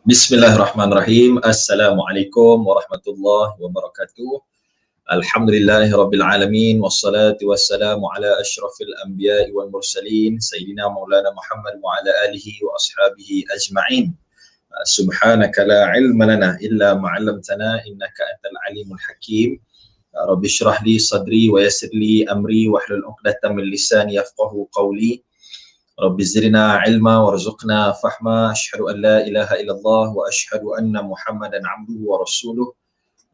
Bismillahirrahmanirrahim. Assalamualaikum warahmatullahi wabarakatuh. Alhamdulillahi rabbil alamin wassalatu wassalamu ala asyrafil anbiya'i wal mursalin sayyidina maulana Muhammad wa ala alihi wa ashabihi ajma'in. Subhanaka la ilma lana illa ma 'allamtana innaka antal alimul hakim. Rabbi shrah li sadri wa yassir li amri wahlul 'uqdatam min lisani yafqahu qawli. Rabbi zidna ilma warzuqna fahma. Asyhadu an la ilaha illallah wa asyhadu anna Muhammadan abduhu wa rasuluh.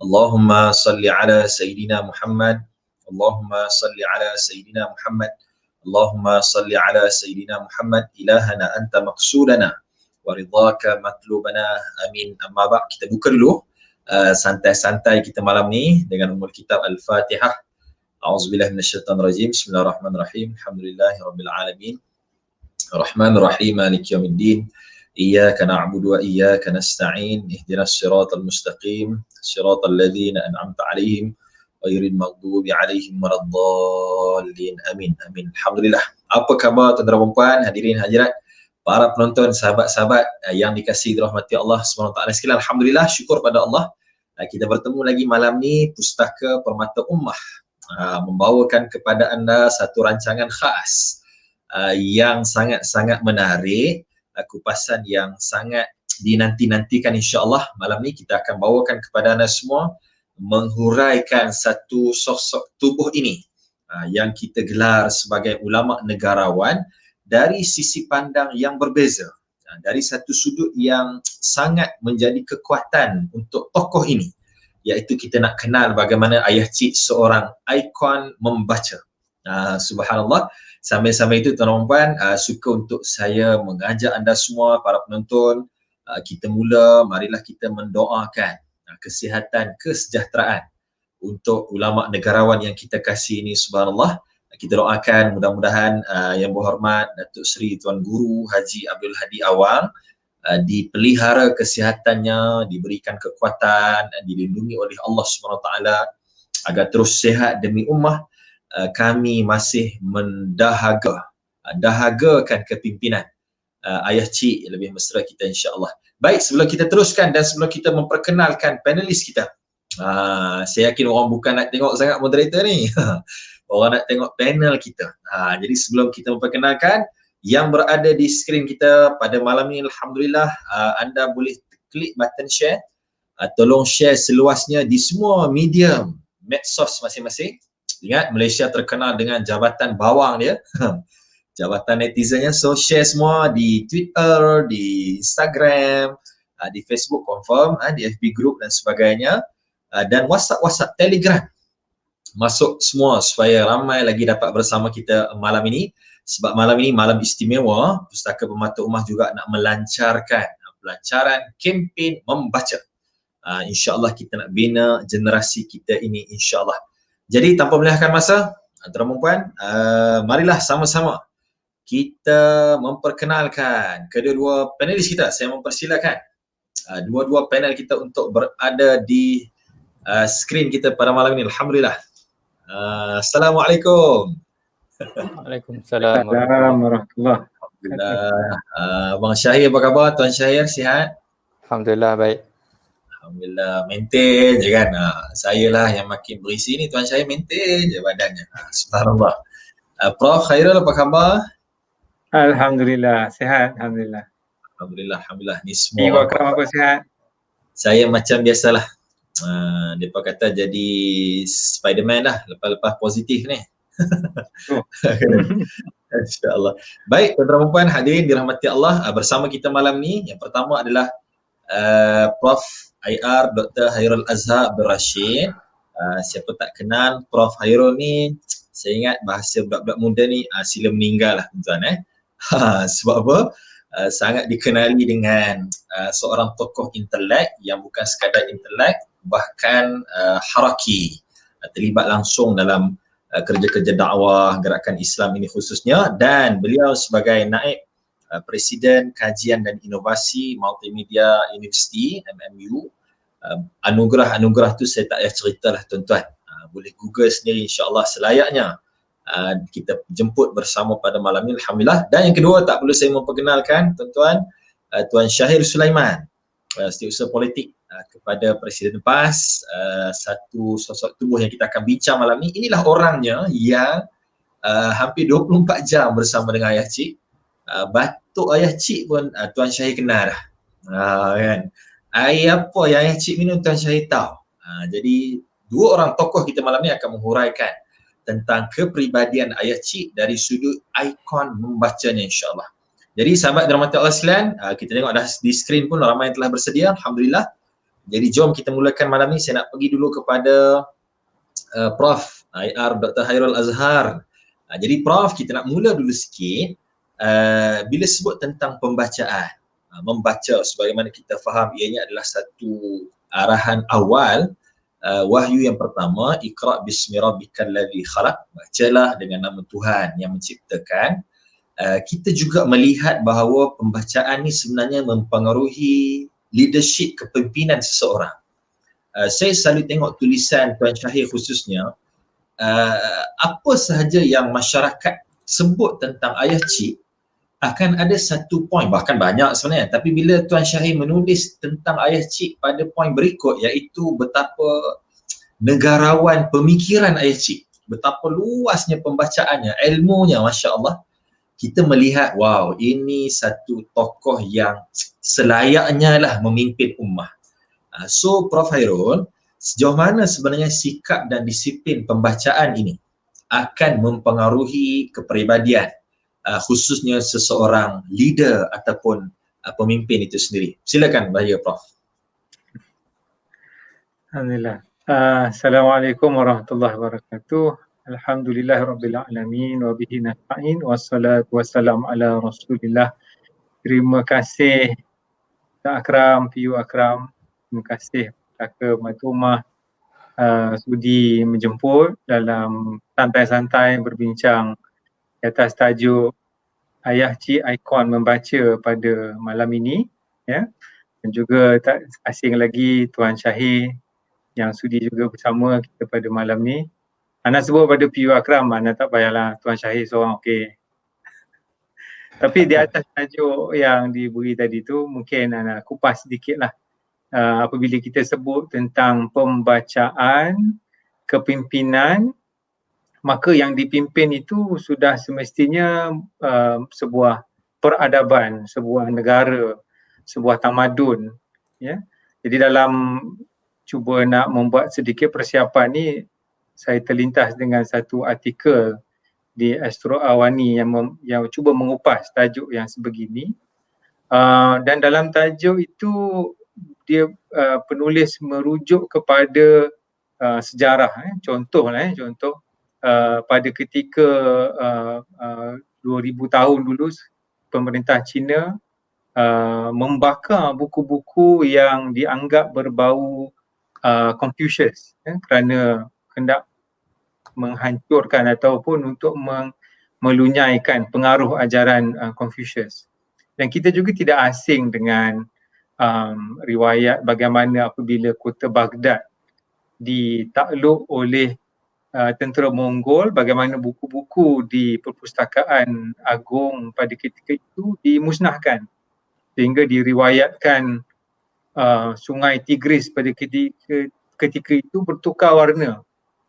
Allahumma salli ala sayyidina Muhammad. Allahumma salli ala sayyidina Muhammad. Allahumma salli ala sayyidina Muhammad. Ilahana anta maqsudana wa ridhaka matlubana. Amin. Amma ba'd. Kita buka dulu santai-santai kita malam ni dengan umul kitab Al-Fatihah. A'udzubillahi minasyaitonir rajim. Bismillahirrahmanirrahim. Alhamdulillahirabbil alamin. Ar-Rahmanir Rahim, Maliki Yaumiddin. Iyyaka na'budu wa iyyaka nasta'in. Ihdinas siratal mustaqim, siratal ladzina an'amta 'alaihim ghairil maghdubi 'alaihim waladdallin. Amin. Amin. Alhamdulillah. Apa khabar tuan-tuan dan puan, hadirin hadirat, para penonton, sahabat-sahabat yang dikasihi dirahmati Allah Subhanahu Wa Taala sekalian. Alhamdulillah, syukur pada Allah. Kita bertemu lagi malam ni Pustaka Permata Ummah membawakan kepada anda satu rancangan khas yang sangat-sangat menarik, kupasan yang sangat dinanti-nantikan insya-Allah. Malam ni kita akan bawakan kepada anda semua menghuraikan satu sosok tubuh ini yang kita gelar sebagai ulama negarawan dari sisi pandang yang berbeza, dari satu sudut yang sangat menjadi kekuatan untuk tokoh ini, iaitu kita nak kenal bagaimana ayah cik seorang ikon membaca. Subhanallah. Sambil-sambil itu tuan-tuan, suka untuk saya mengajak anda semua para penonton, kita mula, marilah kita mendoakan kesihatan, kesejahteraan untuk ulama negarawan yang kita kasih ini. Subhanallah. Kita doakan mudah-mudahan yang berhormat Datuk Seri Tuan Guru Haji Abdul Hadi Awang dipelihara kesihatannya, diberikan kekuatan, dilindungi oleh Allah Subhanahu Wa Taala agar terus sihat demi ummah. Kami masih dahagakan kepimpinan ayah cik lebih mesra kita insya-Allah. Baik, sebelum kita teruskan dan sebelum kita memperkenalkan panelis kita, saya yakin orang bukan nak tengok sangat moderator ni. Orang nak tengok panel kita. Jadi sebelum kita memperkenalkan yang berada di skrin kita pada malam ini, alhamdulillah, anda boleh klik button share. Tolong share seluasnya di semua medium medsos masing-masing. Ingat, Malaysia terkenal dengan jabatan bawang dia. Jabatan netizennya. So share semua di Twitter, di Instagram, di Facebook confirm, di FB group dan sebagainya, dan WhatsApp, Telegram. Masuk semua supaya ramai lagi dapat bersama kita malam ini. Sebab malam ini malam istimewa, Pustaka Permata Ummah juga nak melancarkan pelancaran kempen membaca. InsyaAllah kita nak bina generasi kita ini insyaAllah. Jadi tanpa melengahkan masa, tuan-tuan dan puan, marilah sama-sama kita memperkenalkan kedua-dua panelis kita. Saya mempersilakan dua-dua panel kita untuk berada di skrin kita pada malam ini. Alhamdulillah. Assalamualaikum. Waalaikumsalam warahmatullahi. Alhamdulillah. Abang Syahir apa khabar? Tuan Syahir sihat? Alhamdulillah baik. Alhamdulillah, maintain je kan. Saya lah yang makin berisi ni, Tuan Syahir maintain je badannya. Subhanallah. Prof Khairul apa khabar? Alhamdulillah, sihat. Alhamdulillah. Alhamdulillah. Ni Minggu semua. apa sihat? Saya macam biasalah. Mereka kata jadi Spiderman lah, lepas-lepas positif ni. InsyaAllah. Baik, tuan-tuan dan puan hadirin dirahmati Allah, bersama kita malam ni yang pertama adalah Prof IR Dr. Hairul Azhar Abdul Rashid. Siapa tak kenal Prof Hairul ni, saya ingat bahasa budak-budak muda ni sila meninggal lah tuan-tuan. Sebab apa? Sangat dikenali dengan seorang tokoh intelek yang bukan sekadar intelek, bahkan haraki, terlibat langsung dalam kerja-kerja dakwah gerakan Islam ini khususnya, dan beliau sebagai naib Presiden Kajian dan Inovasi Multimedia University MMU. Anugerah-anugerah tu saya tak payah ceritalah tuan-tuan. Boleh Google sendiri insya-Allah selayaknya. Kita jemput bersama pada malam ini, alhamdulillah. Dan yang kedua, tak perlu saya memperkenalkan tuan-tuan, Tuan Syahir Sulaiman. setiausaha politik kepada Presiden PAS, satu sosok tubuh yang kita akan bincang malam ni. Inilah orangnya yang hampir 24 jam bersama dengan Ayah Cik. Batuk Ayah Cik pun Tuan Syahir kenal dah. Kan? Air apa yang Ayah Cik minum Tuan Syahir tahu. Jadi dua orang tokoh kita malam ni akan menghuraikan tentang kepribadian Ayah Cik dari sudut ikon membacanya, insyaAllah. Jadi sahabat dirahmati Allah sekalian, kita tengok dah di skrin pun ramai yang telah bersedia, Alhamdulillah. Jadi jom kita mulakan malam ni. Saya nak pergi dulu kepada Prof. IR Dr. Hairul Azhar. Jadi Prof, kita nak mula dulu sikit. Bila sebut tentang pembacaan, membaca sebagaimana kita faham ianya adalah satu arahan awal, wahyu yang pertama, Iqra' bismi rabbikal ladzi khalaq, bacalah dengan nama Tuhan yang menciptakan. Kita juga melihat bahawa pembacaan ni sebenarnya mempengaruhi leadership kepimpinan seseorang. Saya selalu tengok tulisan Tuan Syahir khususnya, apa sahaja yang masyarakat sebut tentang Ayah Cik akan ada satu poin, bahkan banyak sebenarnya, tapi bila Tuan Syahir menulis tentang Ayah Cik pada poin berikut, iaitu betapa negarawan pemikiran Ayah Cik, betapa luasnya pembacaannya, ilmunya, Masya Allah, kita melihat, wow, ini satu tokoh yang selayaknya lah memimpin ummah. So Prof. Hairul, sejauh mana sebenarnya sikap dan disiplin pembacaan ini akan mempengaruhi kepribadian, khususnya seseorang leader ataupun pemimpin itu sendiri? Silakan bahaya Prof. Alhamdulillah. Assalamualaikum warahmatullahi wabarakatuh. Alhamdulillahirrabbilalamin wa bihi nasta'in wassalatu wassalamu ala rasulillah. Terima kasih Kak Akram, PU Akram. Terima kasih Kak Matumah sudi menjemput dalam santai-santai berbincang di atas tajuk Ayah Cik Ikon Membaca pada malam ini, ya. Dan juga tak asing lagi Tuan Syahir yang sudi juga bersama kita pada malam ni. Anak sebut pada PU Akram, anak tak payahlah, Tuan Syahir seorang okey. Tapi di atas tajuk yang diberi tadi tu, mungkin anak kupas sedikit lah. Apabila kita sebut tentang pembacaan, kepimpinan, maka yang dipimpin itu sudah semestinya sebuah peradaban, sebuah negara, sebuah tamadun. Ya. Jadi dalam cuba nak membuat sedikit persiapan ni, saya terlintas dengan satu artikel di Astro Awani yang cuba mengupas tajuk yang sebegini. Dan dalam tajuk itu dia penulis merujuk kepada sejarah. Contoh pada ketika 2000 tahun dulu pemerintah Cina membakar buku-buku yang dianggap berbau Confucius, kerana hendak menghancurkan ataupun untuk melunyaikan pengaruh ajaran Confucius. Dan kita juga tidak asing dengan riwayat bagaimana apabila kota Baghdad ditakluk oleh tentera Mongol, bagaimana buku-buku di perpustakaan agung pada ketika itu dimusnahkan, sehingga diriwayatkan sungai Tigris pada ketika itu bertukar warna,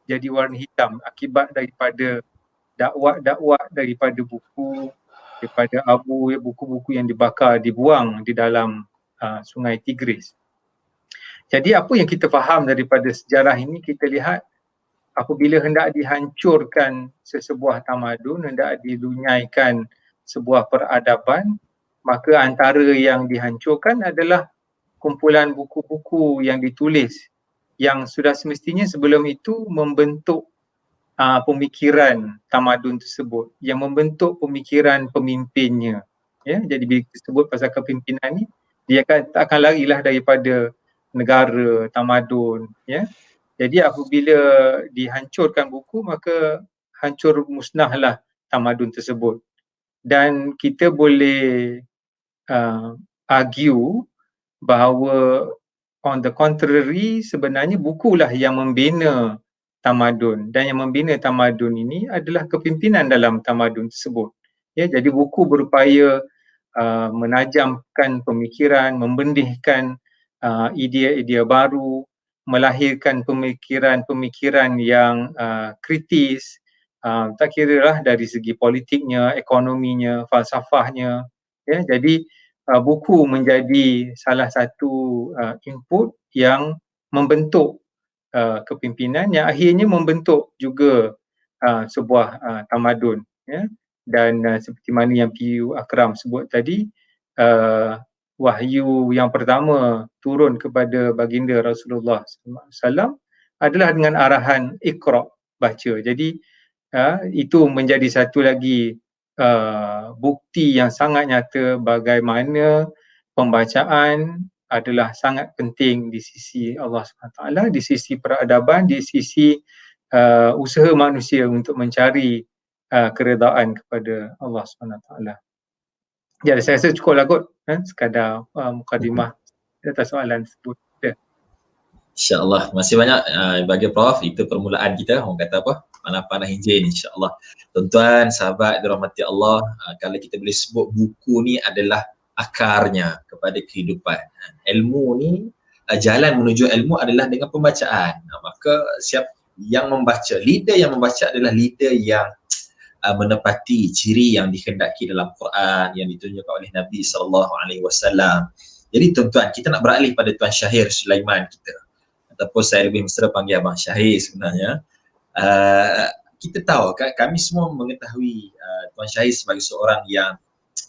jadi warna hitam akibat daripada dakwah daripada buku-buku yang dibakar, dibuang di dalam sungai Tigris. Jadi apa yang kita faham daripada sejarah ini, kita lihat apabila hendak dihancurkan sesebuah tamadun, hendak dilunyaikan sebuah peradaban, maka antara yang dihancurkan adalah kumpulan buku-buku yang ditulis yang sudah semestinya sebelum itu membentuk pemikiran tamadun tersebut, yang membentuk pemikiran pemimpinnya. Ya, jadi bila kita sebut pasal kepimpinan ni, dia tak akan larilah daripada negara, tamadun. Ya. Jadi apabila dihancurkan buku, maka hancur musnahlah tamadun tersebut. Dan kita boleh argue bahawa on the contrary, sebenarnya bukulah yang membina tamadun, dan yang membina tamadun ini adalah kepimpinan dalam tamadun tersebut. Ya, jadi buku berupaya menajamkan pemikiran, membendihkan idea-idea baru, melahirkan pemikiran-pemikiran yang kritis, tak kiralah dari segi politiknya, ekonominya, falsafahnya. Ya, jadi buku menjadi salah satu input yang membentuk kepimpinan, yang akhirnya membentuk juga sebuah tamadun. Ya. Dan seperti mana yang PU Akram sebut tadi, wahyu yang pertama turun kepada baginda Rasulullah SAW adalah dengan arahan Iqra, baca. Jadi itu menjadi satu lagi bukti yang sangat nyata bagaimana pembacaan adalah sangat penting di sisi Allah SWT, di sisi peradaban, di sisi usaha manusia untuk mencari keredaan kepada Allah SWT. Jadi saya rasa cukuplah kot, sekadar mukadimah atas soalan tersebut. InsyaAllah. Masih banyak bagi Prof. Itu permulaan kita. Orang kata apa? Panah-panah hinjin, insyaAllah. Tuan-tuan, sahabat dirahmati Allah, kalau kita boleh sebut buku ni adalah akarnya kepada kehidupan. Ilmu ni, jalan menuju ilmu adalah dengan pembacaan. Maka siap yang membaca, leader yang membaca adalah leader yang menepati ciri yang dikehendaki dalam Quran yang ditunjukkan oleh Nabi SAW. Jadi tuan-tuan, kita nak beralih pada Tuan Syahir Sulaiman kita, ataupun saya lebih mesra panggil Abang Syahir sebenarnya. Kita tahu, kami semua mengetahui Tuan Syahir sebagai seorang yang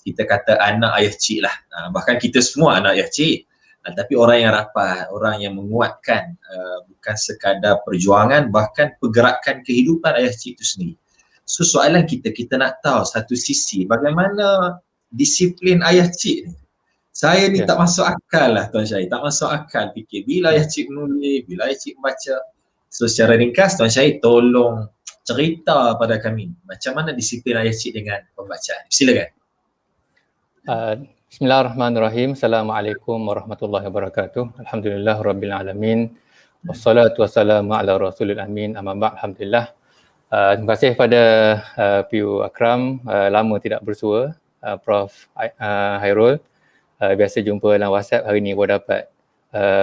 kita kata anak ayah cik lah. Bahkan kita semua anak ayah cik. Tapi orang yang rapat, orang yang menguatkan bukan sekadar perjuangan, bahkan pergerakan kehidupan ayah cik itu sendiri. So soalan kita nak tahu satu sisi bagaimana disiplin ayah cik ni. Saya ni tak masuk akal lah Tuan Syahir, tak masuk akal fikir bila ayah cik menulis, bila ayah cik membaca. So secara ringkas Tuan Syahir tolong cerita pada kami macam mana disiplin ayah cik dengan pembacaan. Silakan. Bismillahirrahmanirrahim. Assalamualaikum warahmatullahi wabarakatuh. Alhamdulillah rabbil alamin. Wassalatu wassalamu ala rasulil amin. Amma ba'd. Alhamdulillah. Terima kasih kepada PU Akram, lama tidak bersua, Prof Hairul. Biasa jumpa dalam WhatsApp, hari ni baru dapat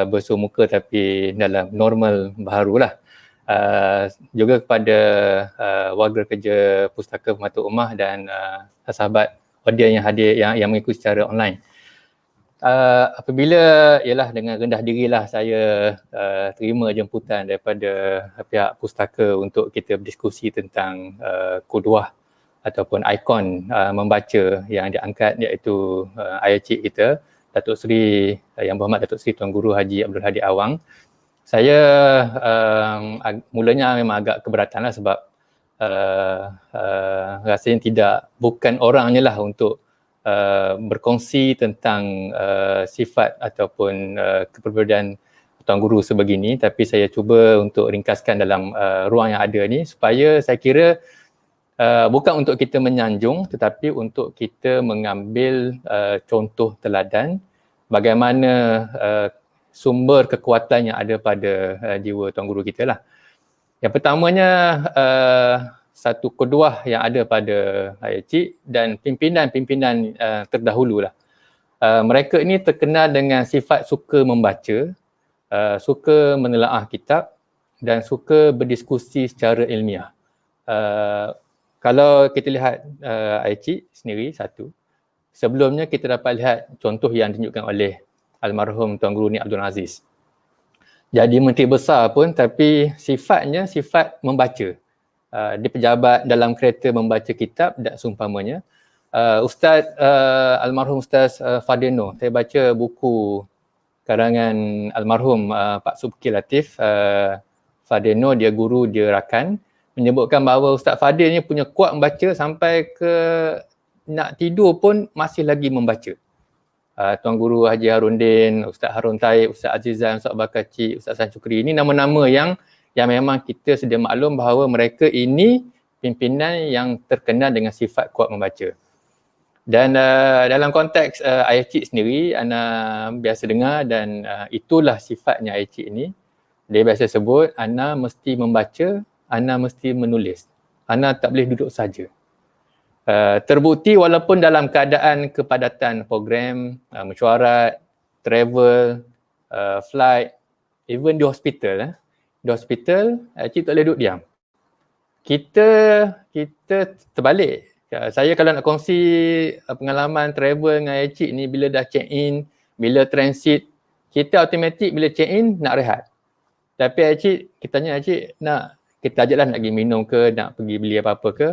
bersua muka tapi dalam normal baharulah. Juga kepada warga kerja Pustaka Permata Ummah dan sahabat audiens yang hadir yang mengikuti secara online. Apabila ialah dengan rendah dirilah saya terima jemputan daripada pihak pustaka untuk kita berdiskusi tentang qudwah ataupun ikon membaca yang diangkat, iaitu ayah cik kita Datuk Seri Yang Berhormat Datuk Seri Tuan Guru Haji Abdul Hadi Awang. Saya mulanya memang agak keberatan lah sebab rasanya bukan orangnya lah untuk berkongsi tentang sifat ataupun kepribadian Tuan Guru sebegini, tapi saya cuba untuk ringkaskan dalam ruang yang ada ni supaya saya kira bukan untuk kita menyanjung tetapi untuk kita mengambil contoh teladan bagaimana sumber kekuatan yang ada pada jiwa Tuan Guru kita lah. Yang pertamanya satu qudwah yang ada pada ayah cik dan pimpinan-pimpinan terdahulu lah. Mereka ini terkenal dengan sifat suka membaca, suka menelaah kitab dan suka berdiskusi secara ilmiah. Kalau kita lihat ayah cik sendiri satu, sebelumnya kita dapat lihat contoh yang ditunjukkan oleh almarhum Tuan Guru Ni Abdul Aziz. Jadi Menteri Besar pun tapi sifatnya sifat membaca. Dia pejabat dalam kereta membaca kitab dan seumpamanya. Ustaz almarhum Ustaz Fadeno, saya baca buku karangan almarhum Pak Subki Latif Fadeno, dia guru, dia rakan, menyebutkan bahawa Ustaz Fadil ni punya kuat membaca sampai ke nak tidur pun masih lagi membaca. Tuan Guru Haji Harundin, Ustaz Harun Taib, Ustaz Azizan, Ustaz Bakar Cik, Ustaz San Chukri, ini nama-nama yang memang kita sedia maklum bahawa mereka ini pimpinan yang terkenal dengan sifat kuat membaca. Dan dalam konteks ayah cik sendiri, Ana biasa dengar dan itulah sifatnya ayah cik ini. Dia biasa sebut, Ana mesti membaca, Ana mesti menulis. Ana tak boleh duduk saja. Terbukti walaupun dalam keadaan kepadatan program, mesyuarat, travel, flight, even di hospital. Di hospital, cik tak boleh duduk diam. Kita terbalik. Saya kalau nak kongsi pengalaman travel dengan cik ni, bila dah check in, bila transit, kita automatik bila check in nak rehat. Tapi cik, kita tanya cik, nak kita ajaklah nak pergi minum ke, nak pergi beli apa-apa ke,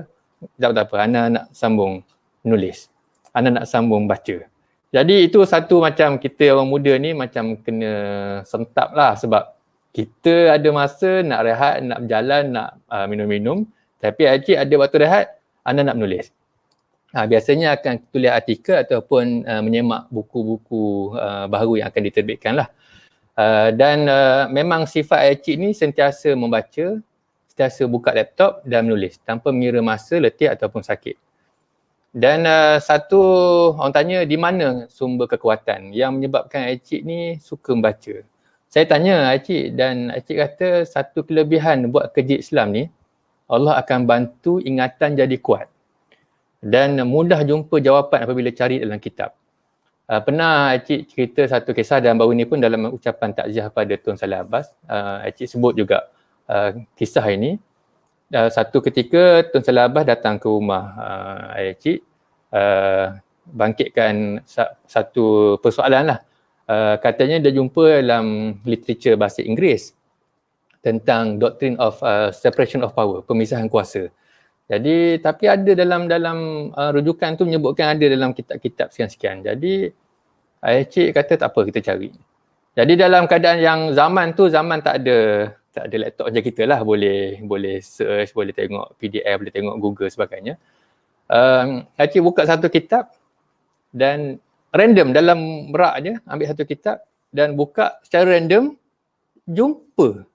tak apa, Ana nak sambung nulis. Ana nak sambung baca. Jadi itu satu macam kita orang muda ni macam kena sentap lah, sebab kita ada masa nak rehat, nak berjalan, nak minum-minum. Tapi cik ada waktu rehat, Ana nak menulis. Biasanya akan tulis artikel ataupun menyemak buku-buku baru yang akan diterbitkan lah. Dan memang sifat cik ni sentiasa membaca, sentiasa buka laptop dan menulis tanpa mengira masa, letih ataupun sakit. Dan satu, orang tanya di mana sumber kekuatan yang menyebabkan cik ni suka membaca. Saya tanya cik dan cik kata satu kelebihan buat kerja Islam ni, Allah akan bantu ingatan jadi kuat. Dan mudah jumpa jawapan apabila cari dalam kitab. Pernah cik cerita satu kisah dan baru ni pun dalam ucapan takziah pada Tun Saleh Abbas, cik sebut juga kisah ini. Satu ketika Tun Saleh Abbas datang ke rumah cik, bangkitkan satu persoalan lah. Katanya dia jumpa dalam literature bahasa Inggeris tentang doctrine of separation of power, pemisahan kuasa. Jadi tapi ada dalam rujukan tu menyebutkan ada dalam kitab-kitab sekian-sekian. Jadi cik kata tak apa, kita cari. Jadi dalam keadaan yang zaman tak ada laptop macam kita lah, boleh search, boleh tengok PDF, boleh tengok Google sebagainya. Cik buka satu kitab dan random dalam merak je ambil satu kitab dan buka secara random, jumpa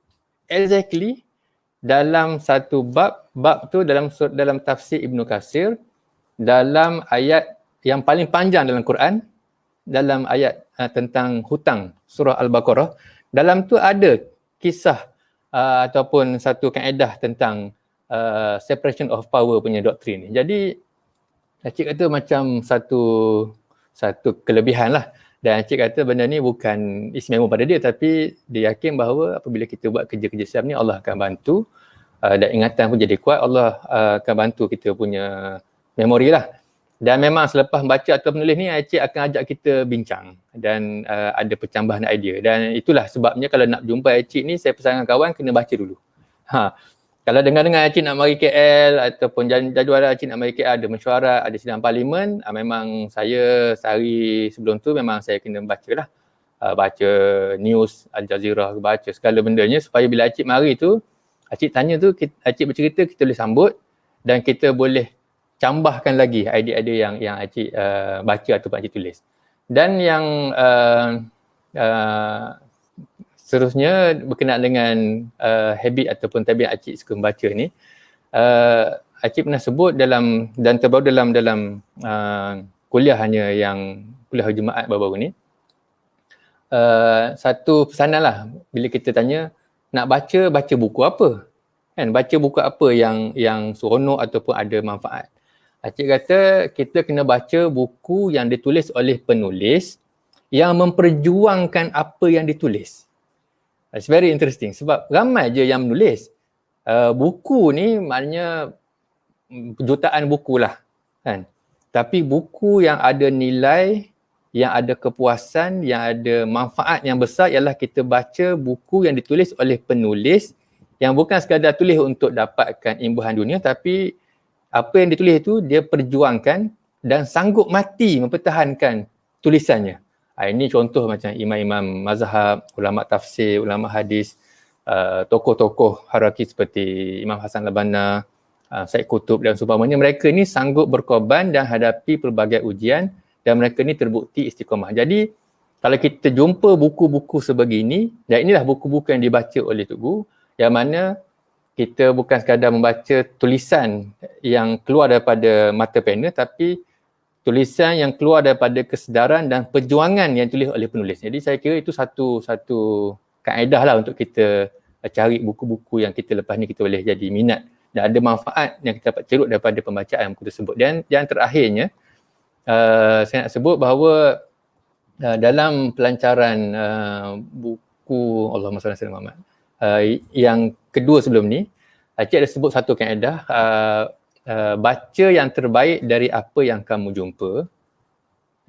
exactly dalam satu bab tu dalam tafsir Ibnu Katsir, dalam ayat yang paling panjang dalam Quran, dalam ayat tentang hutang surah Al-Baqarah, dalam tu ada kisah ataupun satu kaedah tentang separation of power punya doktrin ni. Jadi cik kata macam satu kelebihan lah. Dan cik kata benda ni bukan istimewa pada dia, tapi dia yakin bahawa apabila kita buat kerja-kerja Islam ni, Allah akan bantu dan ingatan pun jadi kuat. Allah akan bantu kita punya memori lah. Dan memang selepas membaca atau menulis ni, cik akan ajak kita bincang dan ada percambahan idea. Dan itulah sebabnya kalau nak jumpa cik ni, saya pesankan kawan kena baca dulu. Kalau dengar-dengar cik nak mari KL ataupun jadual cik nak mari KL, ada mesyuarat, ada sidang parlimen, memang saya sehari sebelum tu memang saya kena baca lah. Baca news, Al Jazeera, baca segala bendanya supaya bila cik mari tu, cik tanya tu, cik bercerita, kita boleh sambut dan kita boleh cambahkan lagi idea-idea yang cik baca ataupun cik tulis. Dan yang seterusnya berkenaan dengan habit ataupun tabiat cik suka membaca ni, cik pernah sebut dalam dan terbaru dalam kuliahnya yang kuliah Jumaat baru-baru ni, satu pesanan lah bila kita tanya nak baca buku apa, kan, baca buku apa yang seronok ataupun ada manfaat. Cik kata kita kena baca buku yang ditulis oleh penulis yang memperjuangkan apa yang ditulis. It's very interesting sebab ramai je yang menulis. Buku ni maknanya jutaan buku lah, kan. Tapi buku yang ada nilai, yang ada kepuasan, yang ada manfaat yang besar ialah kita baca buku yang ditulis oleh penulis yang bukan sekadar tulis untuk dapatkan imbuhan dunia, tapi apa yang ditulis itu dia perjuangkan dan sanggup mati mempertahankan tulisannya. Ini contoh macam imam-imam mazhab, ulama tafsir, ulama hadis, tokoh-tokoh hierarki seperti Imam Hasan Al-Banna, Said Qutb dan seumpamanya. Mereka ni sanggup berkorban dan hadapi pelbagai ujian dan mereka ni terbukti istiqamah. Jadi kalau kita jumpa buku-buku sebegini, dan inilah buku-buku yang dibaca oleh Tugu, yang mana kita bukan sekadar membaca tulisan yang keluar daripada mata pena, tapi tulisan yang keluar daripada kesedaran dan perjuangan yang ditulis oleh penulis. Jadi saya kira itu satu kaedah lah untuk kita cari buku-buku yang kita lepas ni kita boleh jadi minat dan ada manfaat yang kita dapat cerut daripada pembacaan buku tersebut. Dan yang terakhirnya, saya nak sebut bahawa dalam pelancaran buku Allahumma salli ala sayyidina Muhammad yang kedua sebelum ni, Cik ada sebut satu kaedah, baca yang terbaik dari apa yang kamu jumpa.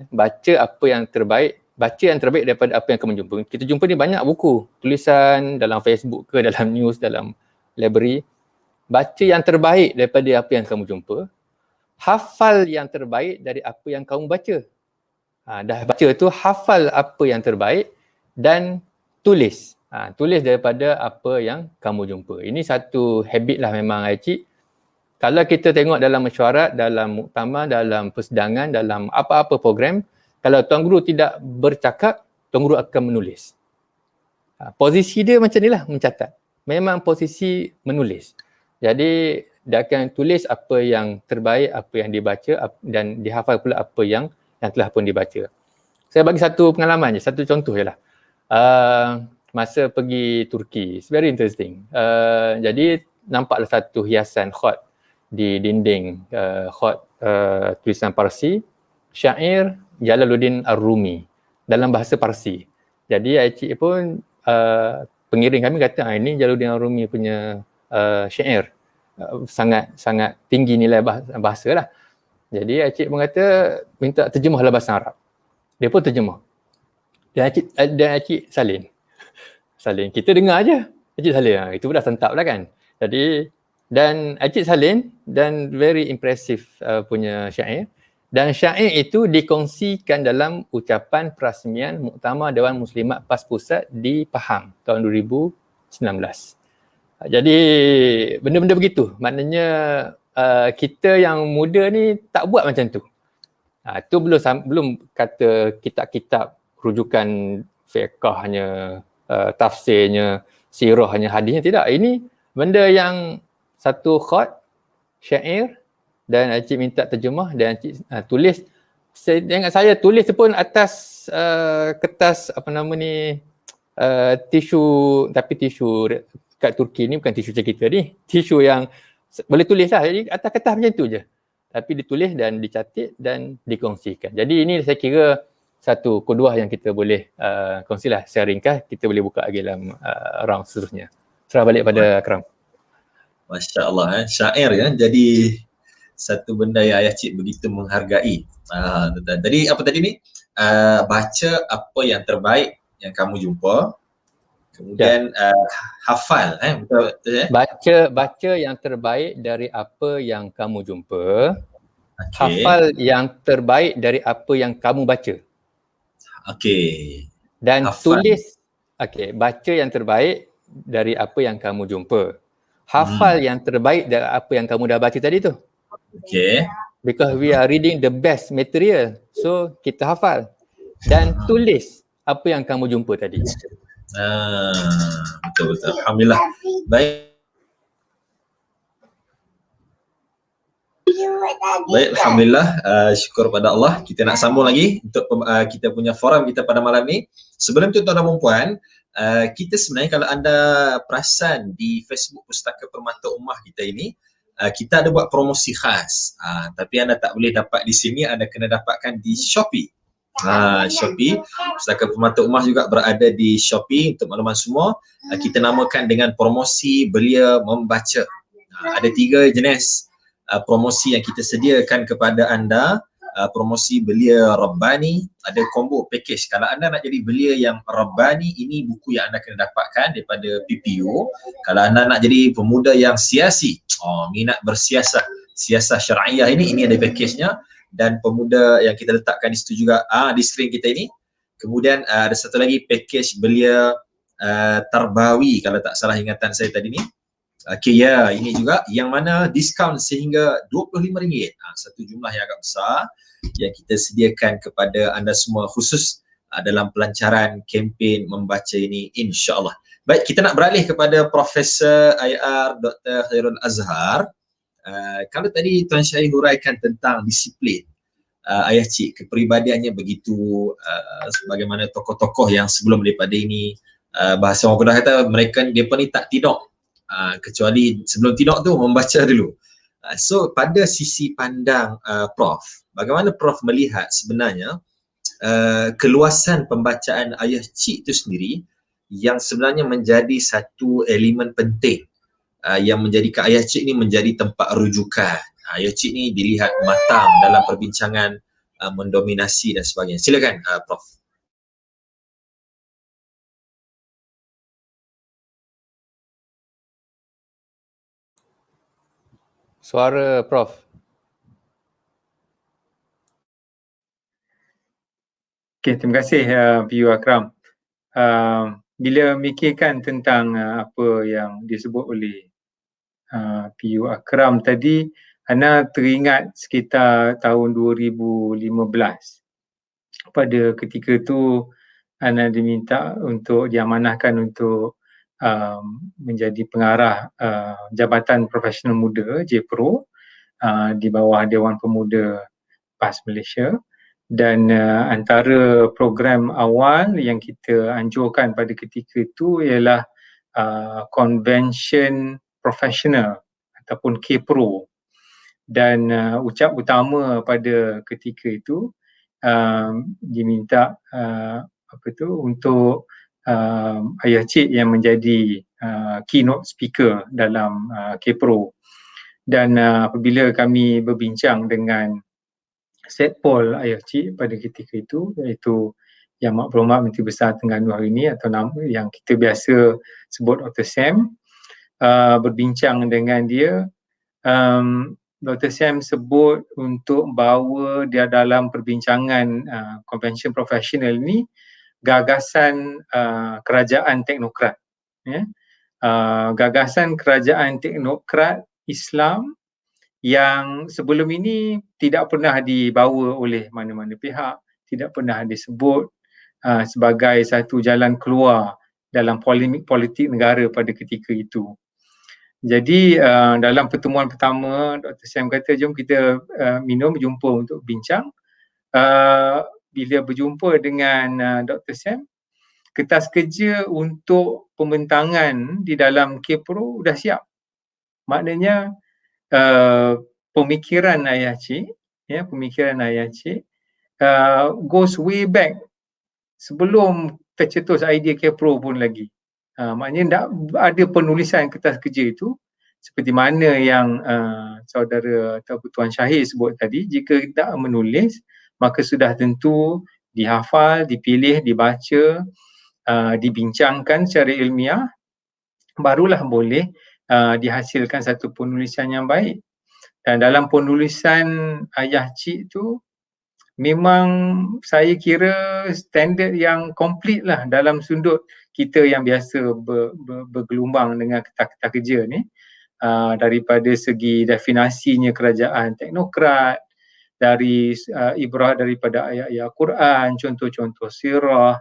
Baca yang terbaik daripada apa yang kamu jumpa. Kita jumpa ni banyak buku, tulisan dalam Facebook ke, dalam news, dalam library. Baca yang terbaik daripada apa yang kamu jumpa. Hafal yang terbaik dari apa yang kamu baca. Dah baca tu, hafal apa yang terbaik dan tulis. Tulis daripada apa yang kamu jumpa. Ini satu habit lah memang Cik. Kalau kita tengok dalam mesyuarat, dalam muktamar, dalam persidangan, dalam apa-apa program, kalau Tuan Guru tidak bercakap, Tuan Guru akan menulis. Posisi dia macam ni lah, mencatat. Memang posisi menulis. Jadi dia akan tulis apa yang terbaik, apa yang dibaca dan dihafal pula apa yang telah pun dibaca. Saya bagi satu pengalaman je, satu contoh je lah. Masa pergi Turki, it's very interesting. Jadi nampaklah satu hiasan khot di dinding, khot tulisan Parsi, syair Jalaluddin Ar-Rumi dalam bahasa Parsi. Jadi Cik pun, pengiring kami kata, ini Jalaluddin Ar-Rumi punya syair. Sangat tinggi nilai bahasa lah. Jadi Cik pun kata, minta terjemah dalam bahasa Arab. Dia pun terjemah. Dan Cik salin. Kita dengar je. Cik salin. Itu pun dah sentap lah kan. Jadi, dan Cik salin dan very impressive punya syair. Dan syair itu dikongsikan dalam ucapan perasmian Muktamar Dewan Muslimat PAS Pusat di Pahang tahun 2019. Jadi benda-benda begitu. Maknanya kita yang muda ni tak buat macam tu. Tu belum kata kitab-kitab rujukan fiqahnya, tafsirnya, sirahnya, hadisnya, tidak. Ini benda yang satu khot, syair, dan Cik minta terjemah dan Cik tulis. Ingat saya tulis tu pun atas kertas tisu, tapi tisu kat Turki ni bukan tisu macam kita ni. Tisu yang boleh tulis lah. Jadi atas kertas macam tu je. Tapi ditulis dan dicatat dan dikongsikan. Jadi ini saya kira satu kuduah yang kita boleh kongsilah secara ringkas. Kita boleh buka lagi dalam round seterusnya. Serah balik pada Akram. Masya Allah, syair ya. Jadi satu benda yang ayah cik begitu menghargai. Jadi apa tadi ni? Baca apa yang terbaik yang kamu jumpa. Kemudian hafal, betul ya? Baca yang terbaik dari apa yang kamu jumpa. Okay. Hafal yang terbaik dari apa yang kamu baca. Okey. Dan hafal. Tulis, baca yang terbaik dari apa yang kamu jumpa. Hafal yang terbaik dari apa yang kamu dah baca tadi tu. Okey. Because we are reading the best material. So kita hafal. Dan tulis apa yang kamu jumpa tadi. Betul. Alhamdulillah. Baik, alhamdulillah. Syukur pada Allah. Kita nak sambung lagi untuk kita punya forum kita pada malam ni. Sebelum tu tuan-tuan dan puan, kita sebenarnya kalau anda perasan di Facebook Pustaka Permata Ummah kita ini, kita ada buat promosi khas. Tapi anda tak boleh dapat di sini, anda kena dapatkan di Shopee. Shopee, Pustaka Permata Ummah juga berada di Shopee. Untuk makluman semua, kita namakan dengan promosi Belia Membaca. Ada 3 jenis promosi yang kita sediakan kepada anda. Promosi Belia Rabbani, ada combo package. Kalau anda nak jadi belia yang Rabbani, ini buku yang anda kena dapatkan daripada PPU. Kalau anda nak jadi pemuda yang siasi, minat bersiasat, siasah syar'iyah, ini ada package-nya. Dan pemuda yang kita letakkan di situ juga di skrin kita ini. Kemudian ada satu lagi package Belia Tarbawi, kalau tak salah ingatan saya tadi ni. Ini juga yang mana diskaun sehingga RM25. Satu jumlah yang agak besar yang kita sediakan kepada anda semua khusus dalam pelancaran kempen membaca ini, insya-Allah. Baik, kita nak beralih kepada Profesor IR Dr. Khairul Azhar. Kalau tadi Tuan Syahir huraikan tentang disiplin, ayah cik kepribadiannya begitu, sebagaimana tokoh-tokoh yang sebelum daripada ini, bahasa orang Kedah kata mereka ni tak tidur, kecuali sebelum tidur tu membaca dulu. So pada sisi pandang Prof, bagaimana Prof melihat sebenarnya keluasan pembacaan ayah cik itu sendiri yang sebenarnya menjadi satu elemen penting yang menjadikan ayah cik ni menjadi tempat rujukan. Ayah cik ni dilihat matang dalam perbincangan, mendominasi dan sebagainya. Silakan Prof. Suara Prof. Okay, terima kasih PU Akram. Bila memikirkan tentang apa yang disebut oleh PU Akram tadi, Ana teringat sekitar tahun 2015. Pada ketika itu Ana diminta untuk diamanahkan untuk menjadi pengarah Jabatan Profesional Muda JPRO di bawah Dewan Pemuda PAS Malaysia. Dan antara program awal yang kita anjurkan pada ketika itu ialah Convention Professional ataupun KPRO. Dan ucap utama pada ketika itu diminta untuk ayah cik yang menjadi keynote speaker dalam KPRO. Dan apabila kami berbincang dengan Setpol ayah cik pada ketika itu, iaitu Yang Berhormat Menteri Besar Terengganu hari ini atau nama yang kita biasa sebut Dr. Sam, berbincang dengan dia, Dr. Sam sebut untuk bahawa dia dalam perbincangan convention profesional ni gagasan kerajaan teknokrat, gagasan kerajaan teknokrat Islam yang sebelum ini tidak pernah dibawa oleh mana-mana pihak, tidak pernah disebut sebagai satu jalan keluar dalam polemik politik negara pada ketika itu. Jadi dalam pertemuan pertama, Dr. Sam kata jom kita minum, berjumpa untuk bincang. Bila berjumpa dengan Dr. Sam, kertas kerja untuk pembentangan di dalam KPRO dah siap. Maknanya pemikiran ayah cik, goes way back sebelum tercetus idea KPRO pun lagi. Maknanya tak ada penulisan kertas kerja itu seperti mana yang saudara atau Tuan Syahir sebut tadi. Jika tak menulis, maka sudah tentu dihafal, dipilih, dibaca, dibincangkan secara ilmiah, barulah boleh dihasilkan satu penulisan yang baik. Dan dalam penulisan ayah cik tu memang saya kira standard yang komplit lah dalam sudut kita yang biasa bergelumbang dengan kertas-kertas kerja ni, daripada segi definasinya kerajaan teknokrat, dari ibrah daripada ayat-ayat Quran, contoh-contoh sirah,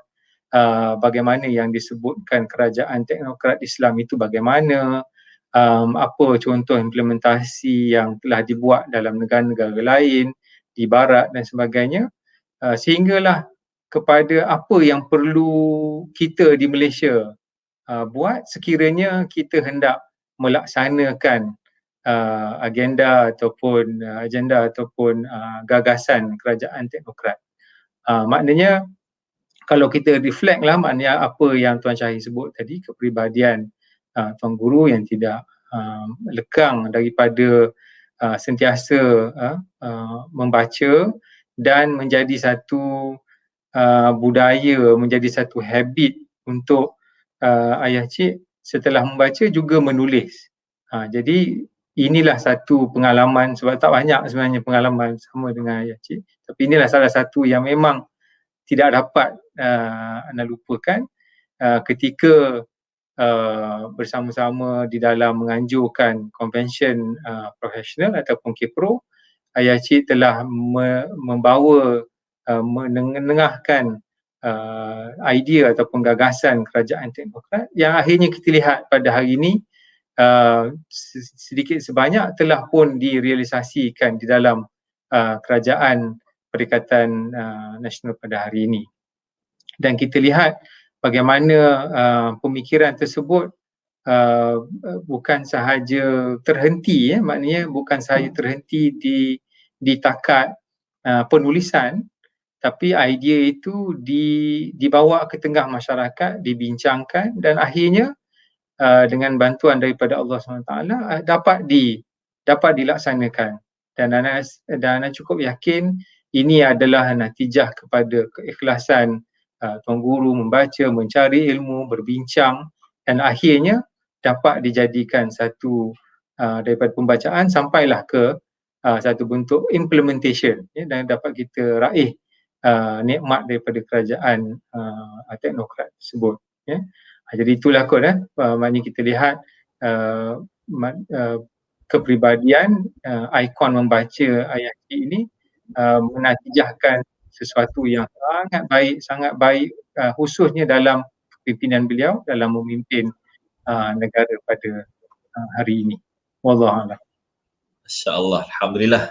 bagaimana yang disebutkan kerajaan teknokrat Islam itu bagaimana, apa contoh implementasi yang telah dibuat dalam negara-negara lain di barat dan sebagainya, sehinggalah kepada apa yang perlu kita di Malaysia buat sekiranya kita hendak melaksanakan agenda ataupun gagasan kerajaan teknokrat. Maknanya kalau kita reflect lah, maknanya apa yang Tuan Syahir sebut tadi, kepribadian Tuan Guru yang tidak lekang daripada sentiasa membaca dan menjadi satu budaya, menjadi satu habit untuk ayah cik setelah membaca juga menulis. Jadi inilah satu pengalaman, sebab tak banyak sebenarnya pengalaman sama dengan ayah cik, tapi inilah salah satu yang memang tidak dapat anda lupakan ketika bersama-sama di dalam menganjurkan convention profesional ataupun KPRO. Ayah cik telah membawa, menengahkan idea ataupun gagasan kerajaan teknokrat yang akhirnya kita lihat pada hari ini sedikit sebanyak telah pun direalisasikan di dalam kerajaan Perikatan Nasional pada hari ini. Dan kita lihat bagaimana pemikiran tersebut bukan sahaja terhenti, maknanya bukan sahaja terhenti di takat penulisan, tapi idea itu dibawa ke tengah masyarakat, dibincangkan dan akhirnya dengan bantuan daripada Allah SWT dapat dilaksanakan. Dan Ana cukup yakin ini adalah natijah kepada keikhlasan Tuan Guru membaca, mencari ilmu, berbincang dan akhirnya dapat dijadikan satu daripada pembacaan sampailah ke satu bentuk implementation, ya, dan dapat kita raih nikmat daripada kerajaan teknokrat tersebut, ya. Jadi itulah kot, maknanya kita lihat kepribadian ikon membaca ayat ini menatijahkan sesuatu yang sangat baik khususnya dalam pimpinan beliau dalam memimpin negara pada hari ini. Wallahualam. Masya-Allah, alhamdulillah.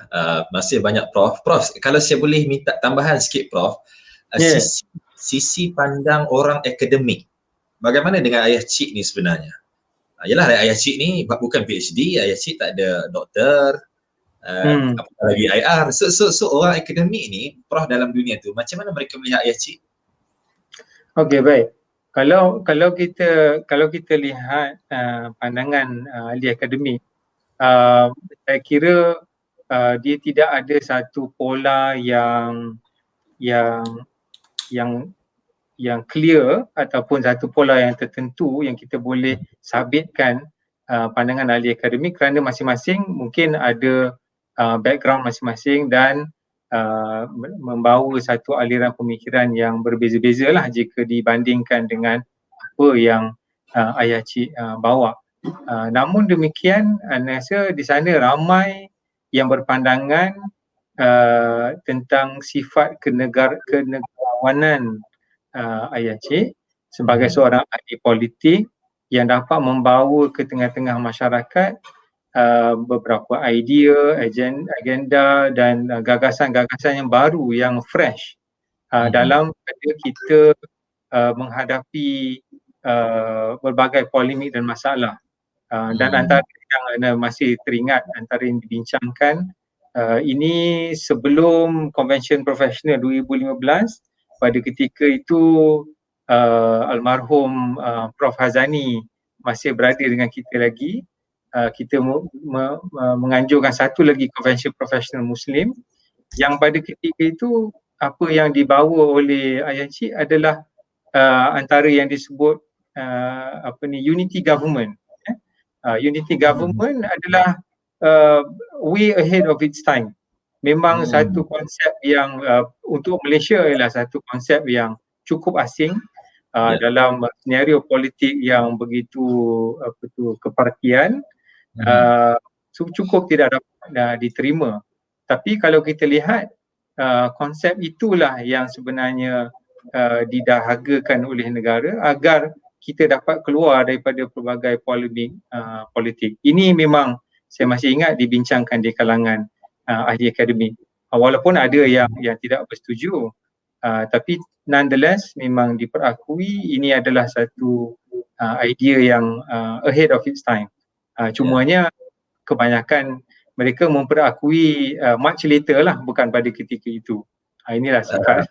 Masih banyak Prof. Prof, kalau saya boleh minta tambahan sikit Prof. Sisi pandang orang akademik. Bagaimana dengan ayah cik ni sebenarnya? Yalah, ayah cik ni bukan PhD, ayah cik tak ada doktor, apatah lagi IR. So orang akademik ni, Prof, dalam dunia tu, macam mana mereka melihat ayah cik? Okey, baik. Kalau kita lihat pandangan ahli akademik, saya kira dia tidak ada satu pola yang clear ataupun satu pola yang tertentu yang kita boleh sabitkan pandangan ahli akademik, kerana masing-masing mungkin ada background masing-masing dan membawa satu aliran pemikiran yang berbeza-beza lah jika dibandingkan dengan apa yang ayah cik bawa. Namun demikian, saya rasa di sana ramai yang berpandangan tentang sifat kenegarawanan ayah cik sebagai seorang ahli politik yang dapat membawa ke tengah-tengah masyarakat beberapa idea, agenda dan gagasan-gagasan yang baru, yang fresh dalam kita menghadapi berbagai polemik dan masalah. Dan antara yang masih teringat, antara yang dibincangkan ini sebelum Convention Profesional 2015, pada ketika itu almarhum Prof Hazani masih berada dengan kita lagi. Kita menganjurkan satu lagi Convention Profesional Muslim yang pada ketika itu apa yang dibawa oleh ayah cik adalah antara yang disebut unity government. Unity government adalah way ahead of its time. Memang satu konsep yang untuk Malaysia adalah satu konsep yang cukup asing dalam senario politik yang begitu kepartian. Cukup tidak dapat diterima. Tapi kalau kita lihat konsep itulah yang sebenarnya didahagakan oleh negara agar kita dapat keluar daripada pelbagai polemik politik. Ini memang saya masih ingat dibincangkan di kalangan ahli akademik. Walaupun ada yang tidak bersetuju, tapi nonetheless memang diperakui ini adalah satu idea yang ahead of its time. Cumanya kebanyakan mereka memperakui much later lah, bukan pada ketika itu. Inilah sifat.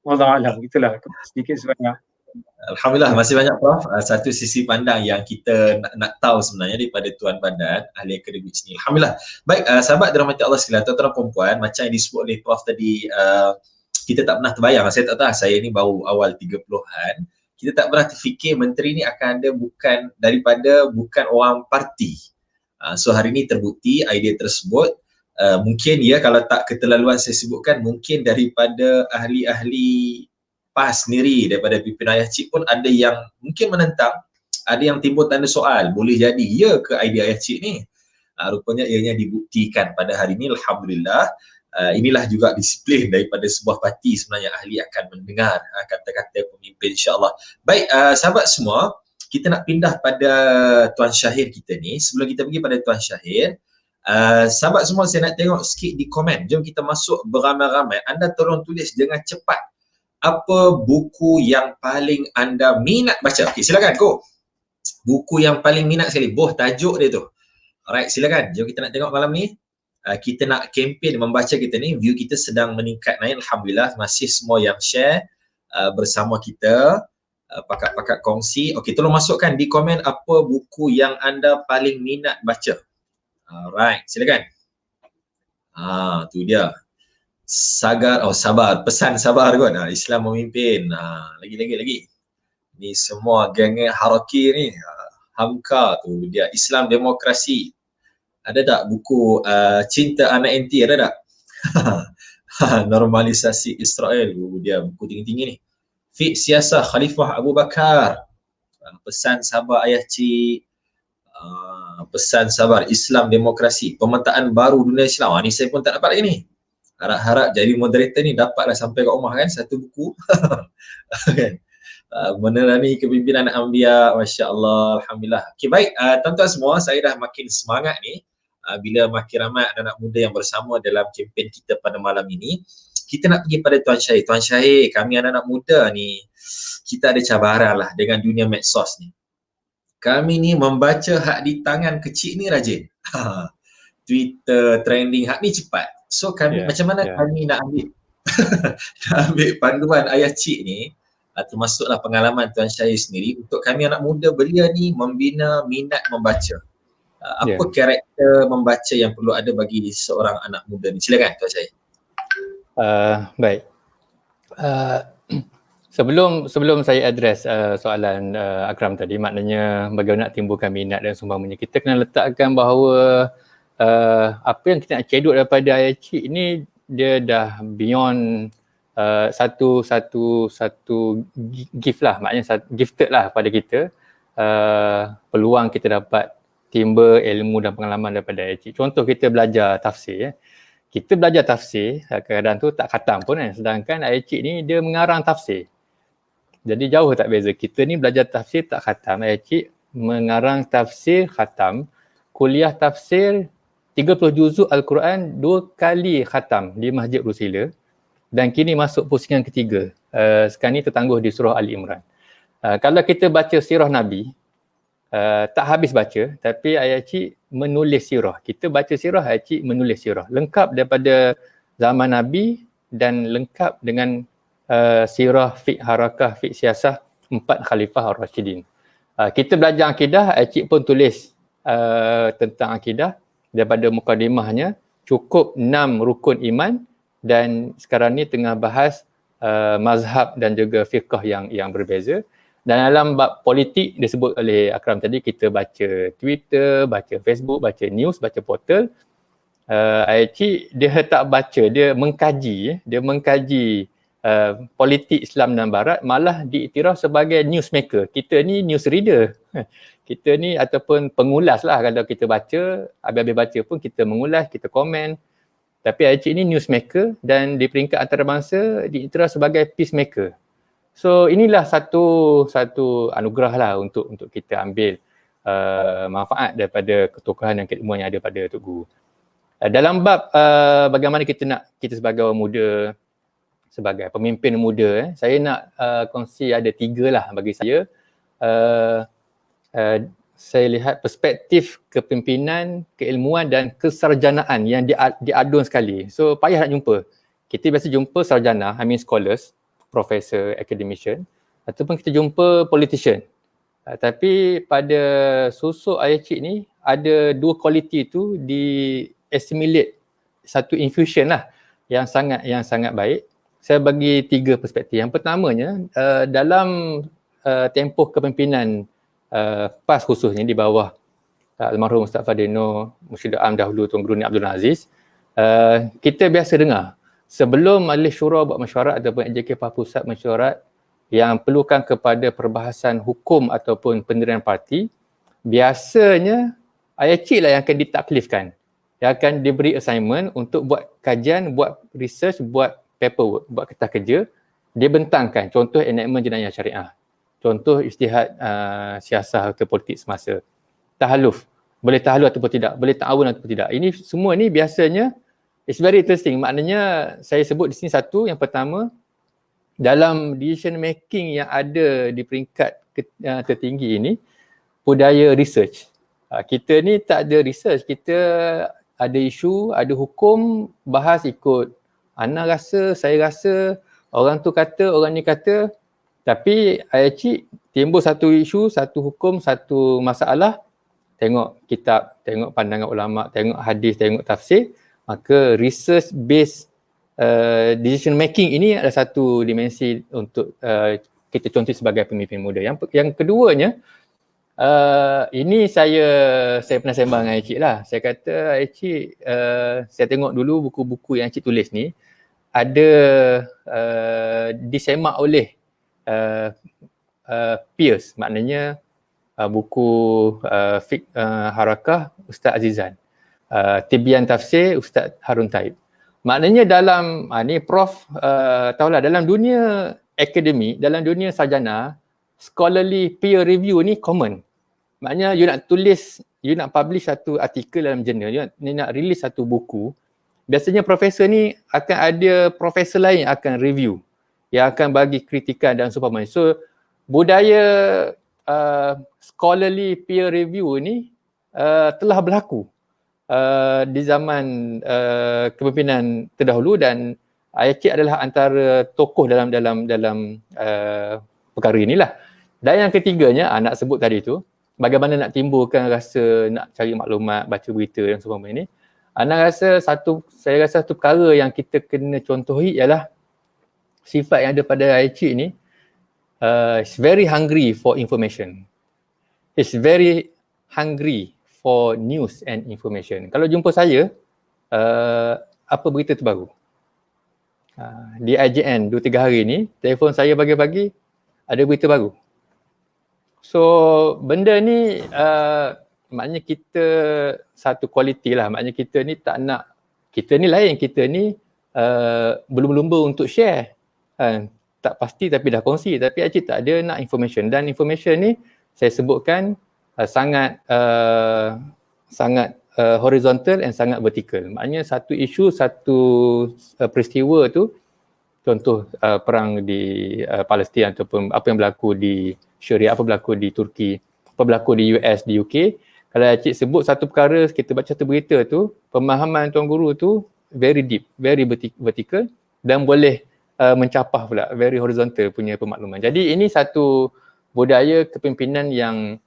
Wallahualam, itulah sedikit sebanyak. Alhamdulillah, masih banyak Prof. Satu sisi pandang yang kita nak tahu sebenarnya daripada Tuan Pandan, ahli akademik sini. Alhamdulillah. Baik, sahabat dirahmati Allah sekalian, tuan-tuan dan puan-puan, macam yang disebut oleh Prof tadi, kita tak pernah terbayang, saya tak tahu, saya ni baru awal 30-an, kita tak pernah terfikir menteri ni akan ada bukan orang parti. So hari ni terbukti idea tersebut, mungkin ya kalau tak keterlaluan saya sebutkan, mungkin daripada ahli-ahli PAS sendiri, daripada pimpinan ayah cik pun ada yang mungkin menentang, ada yang timbul tanda soal, boleh jadi ya ke idea ayah cik ni? Rupanya ianya dibuktikan pada hari ini, alhamdulillah. Inilah juga disiplin daripada sebuah parti, sebenarnya ahli akan mendengar kata-kata pemimpin, insya-Allah. Baik, sahabat semua, kita nak pindah pada Tuan Syahir kita ni. Sebelum kita pergi pada Tuan Syahir, sahabat semua, saya nak tengok sikit di komen. Jom kita masuk beramai-ramai. Anda tolong tulis dengan cepat apa buku yang paling anda minat baca. Okey, silakan, go. Buku yang paling minat sekali. Boh, tajuk dia tu. Alright, silakan. Jom kita nak tengok malam ni. kita nak kempen membaca kita ni, view kita sedang meningkat naik, alhamdulillah. Masih semua yang share bersama kita, pakat-pakat kongsi. Okey, tolong masukkan di komen apa buku yang anda paling minat baca. Alright, silakan. Tu dia. Sabar, pesan sabar kot. Islam memimpin. Lagi. Ni semua geng-geng Haraki ni. Hamka tu dia. Islam demokrasi. Ada tak buku Cinta Anak Enti, ada tak? Normalisasi Israel. Dia buku tinggi-tinggi ni. Fiqh Siasah Khalifah Abu Bakar. Pesan sabar ayah cik. Pesan sabar Islam demokrasi. Pemetaan baru dunia Islam. Ni saya pun tak dapat lagi ni. Harap-harap jadi moderator ni dapatlah sampai kat rumah kan, satu buku. Menerani kepimpinan Anbiya, Masya Allah, Alhamdulillah. Okay, baik, tuan-tuan semua, saya dah makin semangat ni bila makin ramai anak-anak muda yang bersama dalam kempen kita pada malam ini. Kita nak pergi pada Tuan Syahir. Tuan Syahir, kami anak-anak muda ni, kita ada cabaran lah dengan dunia medsos ni. Kami ni membaca hak di tangan kecil ni rajin. Twitter, trending, hak ni cepat. So kami macam mana kami nak ambil nak ambil panduan ayah cik ni, termasuklah pengalaman Tuan Syahir sendiri, untuk kami anak muda belia ni membina minat membaca. Apa karakter membaca yang perlu ada bagi seorang anak muda ni? Silakan Tuan Syahir. Baik. Sebelum saya address soalan Akram tadi, maknanya bagaimana nak timbulkan minat dan sumbangnya, kita kena letakkan bahawa apa yang kita nak cedok daripada ayah cik ni, dia dah beyond satu gift lah, maknanya gifted lah pada kita. Peluang kita dapat timba ilmu dan pengalaman daripada ayah cik. Contoh, kita belajar tafsir. Kita belajar tafsir, kadang tu tak khatam pun kan, sedangkan ayah cik ni dia mengarang tafsir. Jadi jauh tak beza. Kita ni belajar tafsir tak khatam, ayah cik mengarang tafsir khatam. Kuliah tafsir 30 juzuk Al-Quran 2 kali khatam di Masjid Rusila, dan kini masuk pusingan ketiga. Sekarang ni tertangguh di surah Ali Imran. Kalau kita baca sirah Nabi, tak habis baca, tapi ayah cik menulis sirah. Kita baca sirah, ayah cik menulis sirah. Lengkap daripada zaman Nabi dan lengkap dengan sirah, fiqh harakah, fiqh siasah 4 Khalifah Ar-Rashidin. Kita belajar akidah, ayah cik pun tulis tentang akidah. Daripada mukadimahnya cukup 6 rukun iman, dan sekarang ni tengah bahas mazhab dan juga fiqh yang berbeza. Dan dalam bab politik disebut oleh Akram tadi, kita baca Twitter, baca Facebook, baca news, baca portal. Ayah cik dia tak baca, dia mengkaji politik Islam dan Barat, malah diiktiraf sebagai newsmaker. Kita ni news reader. Kita ni ataupun pengulas lah, kalau kita baca, habis-habis baca pun kita mengulas, kita komen. Tapi ayah cik ni newsmaker, dan di peringkat antarabangsa diiktiraf sebagai peacemaker. So inilah satu anugerah lah untuk kita ambil manfaat daripada ketokohan dan keilmuan yang ada pada Tok Guru. Dalam bab bagaimana kita sebagai orang muda, sebagai pemimpin muda, saya nak kongsi ada 3 lah bagi saya. Saya lihat perspektif kepimpinan, keilmuan dan kesarjanaan yang diadun sekali. So payah nak jumpa. Kita biasa jumpa sarjana, scholars, professor, academician, ataupun kita jumpa politician. Tapi pada susuk ayah cik ni, ada 2 kualiti tu di assimilate, satu infusion lah yang sangat baik. Saya bagi 3 perspektif. Yang pertamanya, dalam tempoh kepimpinan PAS khususnya di bawah almarhum Ustaz Fadino, Mursyid Am dahulu Tuan Guru Ni Abdul Aziz, kita biasa dengar sebelum Majlis Syura buat mesyuarat ataupun AJK Pusat mesyuarat yang perlukan kepada perbahasan hukum ataupun pendirian parti, biasanya ayah cik lah yang akan ditaklifkan, yang akan diberi assignment untuk buat kajian, buat research, buat paperwork, buat kertas kerja. Dia bentangkan contoh enactment jenayah syariah, contoh ijtihad siasah atau politik semasa, tahaluf, boleh tahaluf ataupun tidak, boleh ta'awun ataupun tidak. Ini semua ni biasanya it's very interesting. Maknanya saya sebut di sini satu, yang pertama, dalam decision making yang ada di peringkat tertinggi ini, budaya research. Kita ni tak ada research, kita ada isu, ada hukum, bahas ikut ana rasa, saya rasa, orang tu kata, orang ni kata. Tapi cik timbul satu isu, satu hukum, satu masalah, tengok kitab, tengok pandangan ulama, tengok hadis, tengok tafsir, maka research based decision making ini adalah satu dimensi untuk kita contoh sebagai pemimpin muda. Yang keduanya, ini saya pernah sembang dengan Cik lah. Saya kata, Cik, saya tengok dulu buku-buku yang Cik tulis ni ada disemak oleh peers, maknanya buku fiqh harakah Ustaz Azizan, Tibyan Tafsir Ustaz Harun Taib. Maknanya dalam ni Prof tahulah, dalam dunia akademik, dalam dunia sarjana, scholarly peer review ni common. Maknanya you nak tulis, you nak publish satu artikel dalam jurnal, you nak release satu buku, biasanya profesor ni akan ada profesor lain akan review, yang akan bagi kritikan dan seumpamanya. So budaya scholarly peer review ni telah berlaku di zaman kepimpinan terdahulu, dan Cik adalah antara tokoh dalam perkara inilah. Dan yang ketiganya, nak sebut tadi tu, bagaimana nak timbulkan rasa nak cari maklumat, baca berita dan seumpamanya ni. Saya rasa satu perkara yang kita kena contohi ialah sifat yang ada pada Cik ni, is very hungry for information. Is very hungry for news and information. Kalau jumpa saya, apa berita terbaru? Di IJN 2-3 hari ni, telefon saya pagi-pagi, ada berita baru. So benda ni maknanya kita satu kualiti lah. Maknanya kita ni tak nak, kita ni lain, kita ni berlumba-lumba untuk share. Tak pasti tapi dah kongsi, tapi Cik tak ada, nak information. Dan information ni saya sebutkan sangat horizontal and sangat vertical. Maknanya satu isu, satu peristiwa tu, contoh perang di Palestin ataupun apa yang berlaku di Syria, apa berlaku di Turki, apa berlaku di US, di UK. Kalau Cik sebut satu perkara, kita baca satu berita tu, pemahaman Tuan Guru tu very deep, very vertical, dan boleh mencapah pula very horizontal punya pemakluman. Jadi ini satu budaya kepimpinan yang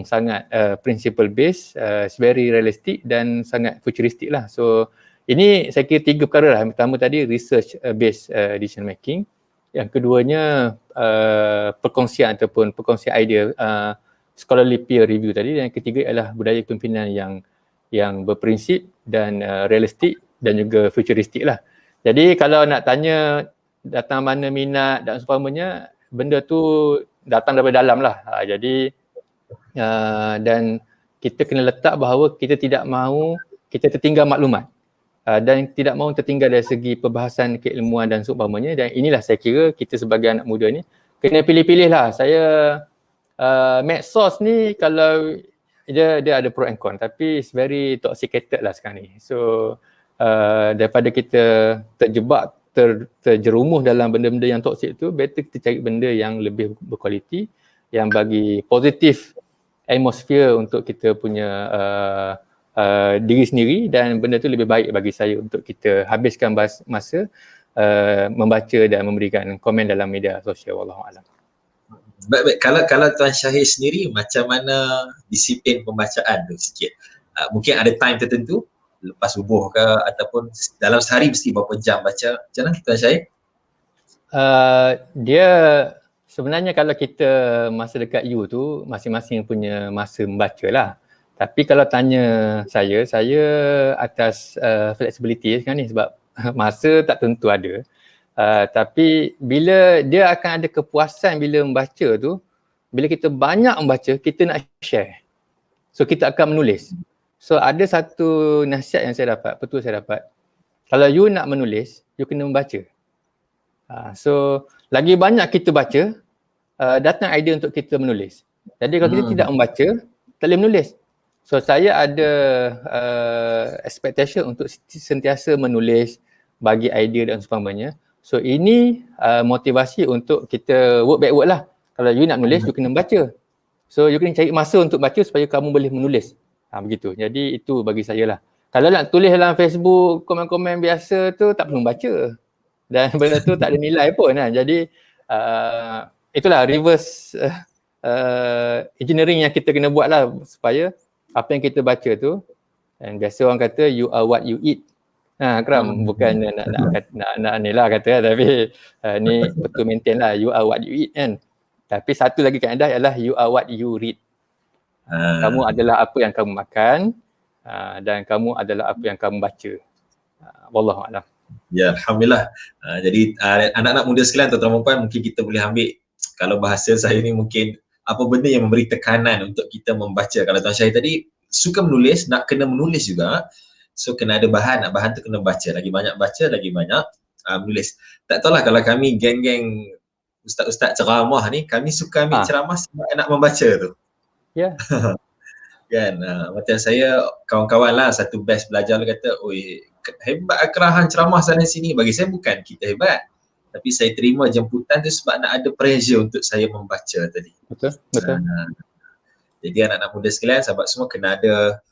sangat principle based, very realistic dan sangat futuristic lah. So ini saya kira 3 perkara lah. Yang pertama tadi research based decision making. Yang keduanya perkongsian idea, scholarly peer review tadi. Dan yang ketiga adalah budaya kepimpinan yang berprinsip dan realistik dan juga futuristik lah. Jadi kalau nak tanya datang mana minat dan seumpamanya, benda tu datang daripada dalam lah. Jadi dan kita kena letak bahawa kita tidak mahu kita tertinggal maklumat dan tidak mahu tertinggal dari segi perbahasan keilmuan dan seumpamanya. Dan inilah saya kira kita sebagai anak muda ni kena pilih-pilih lah. Saya medsos ni kalau dia ada pro and con, tapi it's very toxicated lah sekarang ni. So daripada kita terjebak, terjerumus dalam benda-benda yang toksik tu, better kita cari benda yang lebih berkualiti, yang bagi positif atmosphere untuk kita punya diri sendiri, dan benda tu lebih baik bagi saya untuk kita habiskan masa membaca dan memberikan komen dalam media sosial. Wallahualam. Baik. Kalau Tuan Syahir sendiri, macam mana disiplin pembacaan tu sikit? Mungkin ada time tertentu, lepas subuh ke, ataupun dalam sehari mesti berapa jam baca? Macam mana Tuan Syahir? Dia sebenarnya kalau kita masa dekat you tu, masing-masing punya masa membaca lah. Tapi kalau tanya saya atas flexibility sekarang ni, sebab masa tak tentu ada. Tapi bila dia akan ada kepuasan bila membaca tu, bila kita banyak membaca, kita nak share. So kita akan menulis. So ada satu nasihat yang saya dapat, betul saya dapat. Kalau you nak menulis, you kena membaca. So lagi banyak kita baca, datang idea untuk kita menulis. Jadi kalau kita tidak membaca, tak boleh menulis. So saya ada expectation untuk sentiasa menulis, bagi idea dan seumpamanya. So ini motivasi untuk kita work backward lah. Kalau you nak menulis, you kena baca. So you kena cari masa untuk baca supaya kamu boleh menulis. Begitu. Jadi itu bagi saya lah. Kalau nak tulis dalam Facebook, komen-komen biasa tu tak perlu baca. Dan benda tu tak ada nilai pun kan. Jadi itulah reverse engineering yang kita kena buat lah supaya apa yang kita baca tu, dan biasa orang kata you are what you eat. Kram, bukan nak ni lah kata, tapi ni betul maintain lah, you are what you eat kan. Tapi satu lagi kaedah ialah you are what you read. Kamu adalah apa yang kamu makan dan kamu adalah apa yang kamu baca. Wallahualam. Ya, Alhamdulillah. Jadi anak-anak muda sekalian, tuan-tuan dan puan, mungkin kita boleh ambil, kalau bahasa saya ni mungkin apa benda yang memberi tekanan untuk kita membaca. Kalau Tuan Syahir tadi suka menulis, nak kena menulis juga. So kena ada bahan, bahan tu kena baca. Lagi banyak baca, lagi banyak menulis. Tak tahulah kalau kami geng-geng ustaz-ustaz ceramah ni, kami suka ambil ceramah sebab nak membaca tu. Ya. Kan, macam saya, kawan-kawan lah satu batch belajar kata, oi hebat kerahan ceramah sana sini. Bagi saya bukan kita hebat, tapi saya terima jemputan tu sebab nak ada pressure untuk saya membaca tadi. Betul. Jadi anak-anak muda sekalian, sahabat semua, kena ada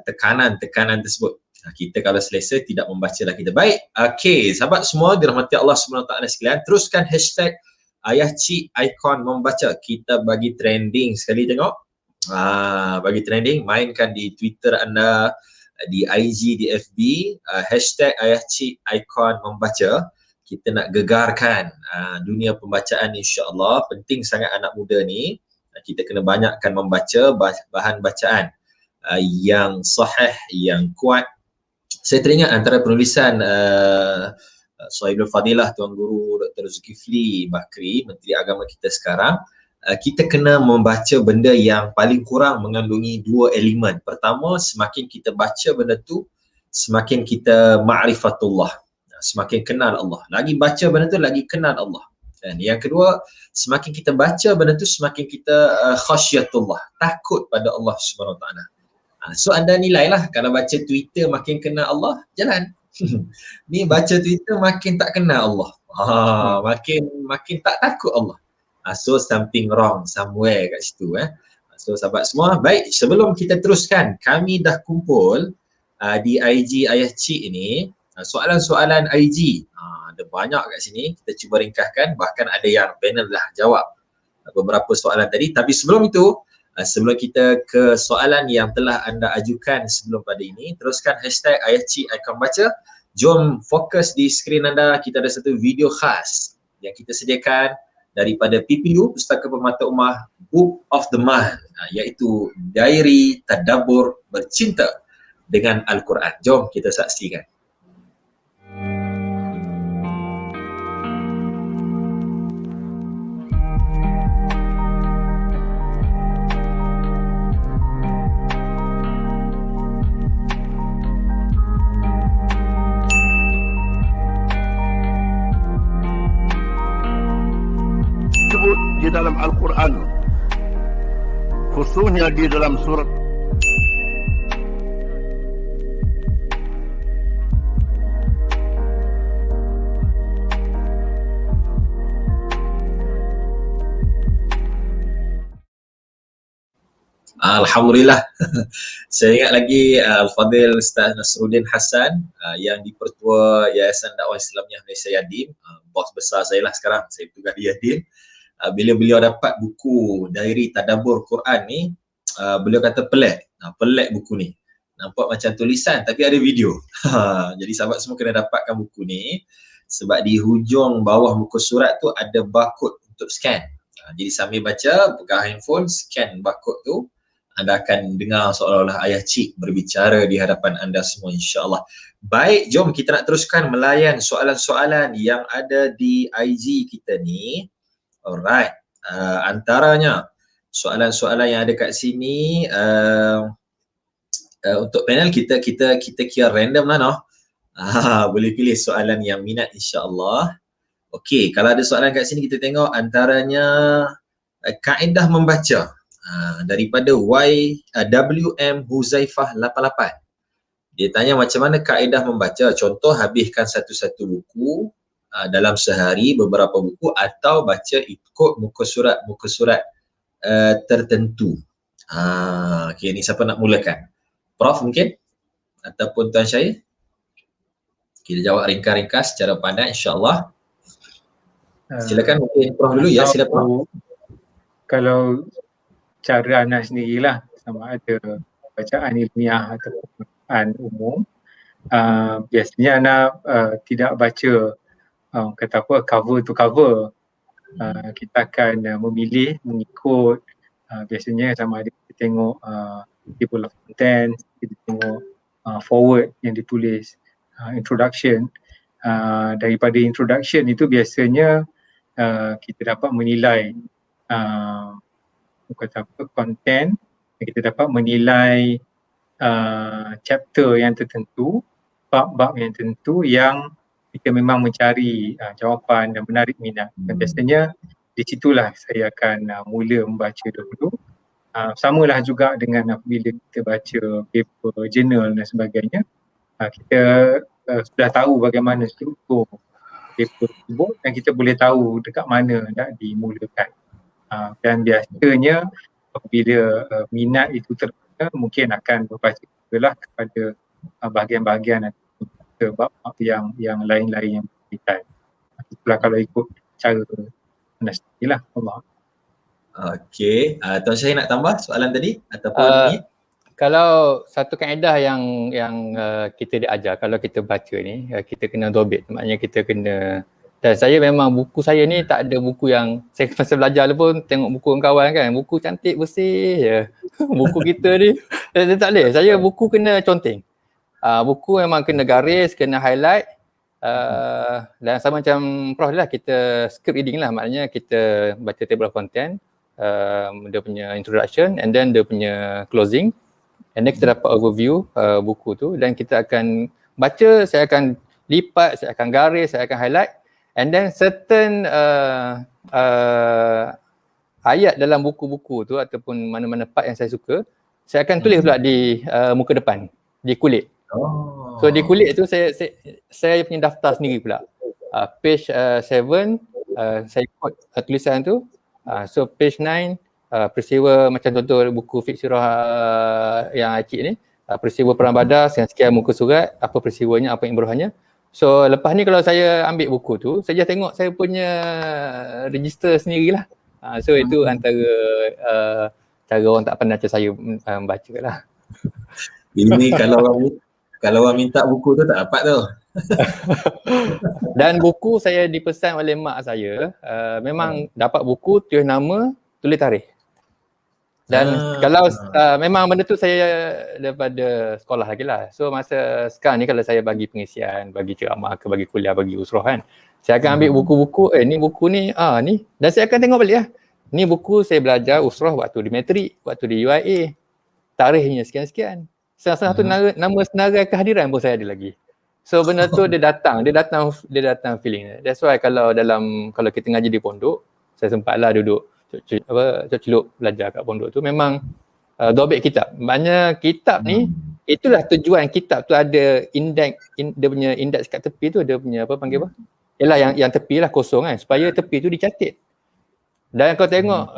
tekanan tersebut. Kita kalau selesa tidak membaca lah kita. Baik, okay, sahabat semua dirahmati Allah SWT sekalian, teruskan hashtag ayah cik ikon membaca. Kita bagi trending sekali, tengok. Bagi trending, mainkan di Twitter anda, di IG, di FB, hashtag ayah cik ikon membaca. Kita nak gegarkan dunia pembacaan, insya-Allah. Penting sangat anak muda ni, kita kena banyakkan membaca bahan bacaan yang sahih, yang kuat. Saya teringat antara penulisan Sahibul Fadilah Tuan Guru Dr. Zulkifli Bakri, Menteri Agama kita sekarang, kita kena membaca benda yang paling kurang mengandungi dua elemen. Pertama, semakin kita baca benda tu, semakin kita ma'rifatullah, semakin kenal Allah. Lagi baca benda tu, lagi kenal Allah. Dan yang kedua, semakin kita baca benda tu, semakin kita khasyatullah, takut pada Allah SWT. So anda nilailah, kalau baca Twitter makin kenal Allah, jalan. Ni baca Twitter makin tak kenal Allah. Makin tak takut Allah. So something wrong somewhere kat situ. So sahabat semua, baik, sebelum kita teruskan, kami dah kumpul di IG Ayah Cik ini soalan-soalan IG. Ada banyak kat sini, kita cuba ringkaskan, bahkan ada yang panel dah jawab beberapa soalan tadi. Tapi sebelum itu, sebelum kita ke soalan yang telah anda ajukan sebelum pada ini, teruskan hashtag Ayah Cik Ikon Baca. Jom fokus di skrin anda, kita ada satu video khas yang kita sediakan daripada PPU, Pustaka Permata Ummah, Book of the Month, iaitu Diary Tadabbur Bercinta dengan Al-Quran. Jom kita saksikan. Di dalam Al-Quran, khususnya di dalam surat Alhamdulillah. Saya ingat lagi Al-Fadhil Ustaz Nasruddin Hassan yang dipertua Yayasan Dakwah Islamiah Malaysia Yadim, bos besar saya lah sekarang, saya bertugas di Yadim. Bila beliau dapat buku Diary Tadabbur Quran ni, beliau kata pelik buku ni. Nampak macam tulisan tapi ada video. Jadi sahabat semua kena dapatkan buku ni, sebab di hujung bawah muka surat tu ada barcode untuk scan. Jadi sambil baca, pegang handphone, scan barcode tu, anda akan dengar seolah-olah Ayah Cik berbicara di hadapan anda semua, insya-Allah. Baik, jom kita nak teruskan melayan soalan-soalan yang ada di IG kita ni. Alright, antaranya soalan-soalan yang ada kat sini, untuk panel kita kira random lah, noh. Boleh pilih soalan yang minat, insya-Allah. Okey, kalau ada soalan kat sini kita tengok, antaranya kaedah membaca daripada WM Huzaifah 88. Dia tanya macam mana kaedah membaca, contoh habiskan satu-satu buku dalam sehari, beberapa buku, atau baca ikut muka surat tertentu. Okey, ni siapa nak mulakan? Prof mungkin? ataupun Tuan Syahir? Kita jawab ringkas-ringkas secara padat insya-Allah. Silakan mungkin Prof dulu ya, silakan. Kalau cara Anas sendirilah, sama ada bacaan ilmiah ataupun bacaan umum, biasanya Anas tidak baca kata apa cover to cover. Kita akan memilih mengikut biasanya sama ada kita tengok table of content, kita tengok forward yang ditulis, introduction. Daripada introduction itu biasanya kita dapat menilai kata apa content, kita dapat menilai chapter yang tertentu, bab-bab yang tertentu yang kita memang mencari jawapan dan menarik minat. Dan biasanya di situlah saya akan mula membaca dahulu. Samalah juga dengan apabila kita baca paper, jurnal dan sebagainya. Kita sudah tahu bagaimana struktur paper tersebut dan kita boleh tahu dekat mana nak dimulakan. Dan biasanya apabila minat itu terbuka, mungkin akan berbaca lah kepada bahagian-bahagian bab yang lain-lain yang berkaitan. Itulah kalau ikut cara Anastasia lah. Allah. Okey, Tuan Syahir nak tambah soalan tadi ataupun ni? Kalau satu kaedah yang kita diajar kalau kita baca ni, kita kena dobit, maknanya kita kena, dan saya memang buku saya ni tak ada buku yang saya masa belajar pun tengok buku kawan kan, buku cantik bersih je. Buku kita ni tak boleh, saya buku kena conteng. Buku memang kena garis, kena highlight, dan sama macam Prof lah, kita script reading lah, maknanya kita baca table of content, dia punya introduction and then dia punya closing, and then kita dapat overview buku tu, dan kita akan baca, saya akan lipat, saya akan garis, saya akan highlight, and then certain ayat dalam buku-buku tu ataupun mana-mana part yang saya suka, saya akan tulis pula di muka depan, di kulit. So di kulit tu saya punya daftar sendiri pula. Page 7 saya quote tulisan tu. So page 9 peristiwa macam contoh buku fiksi roh yang Acik ni, peristiwa Perang Badar, sekian muka surat, apa peristiwanya, apa yang beruhannya. So lepas ni kalau saya ambil buku tu, saya tengok saya punya register sendirilah. So itu antara cara orang tak pandai macam saya membaca lah. Ini kalau orang minta buku tu tak dapat tu. Dan buku saya dipesan oleh mak saya, memang dapat buku, tulis nama, tulis tarikh. Dan kalau memang benda tu saya daripada sekolah lagi lah. So masa sekarang ni kalau saya bagi pengisian, bagi ceramah ke, bagi kuliah, bagi usrah kan, saya akan ambil buku-buku, ni buku ni, ni, dan saya akan tengok balik lah. Ni buku saya belajar usrah waktu di matrik, waktu di UIA, tarikhnya sekian-sekian. Salah satu nama senarai kehadiran pun saya ada lagi. So benda tu dia datang feeling dia. That's why kalau kita ngaji di pondok, saya sempatlah duduk celup belajar kat pondok tu, memang dobit kitab. Maknanya kitab ni, itulah tujuan kitab tu ada dia punya indeks kat tepi tu, dia punya apa panggil apa? Yalah yang tepi lah kosong kan, supaya tepi tu dicatat. Dan kau tengok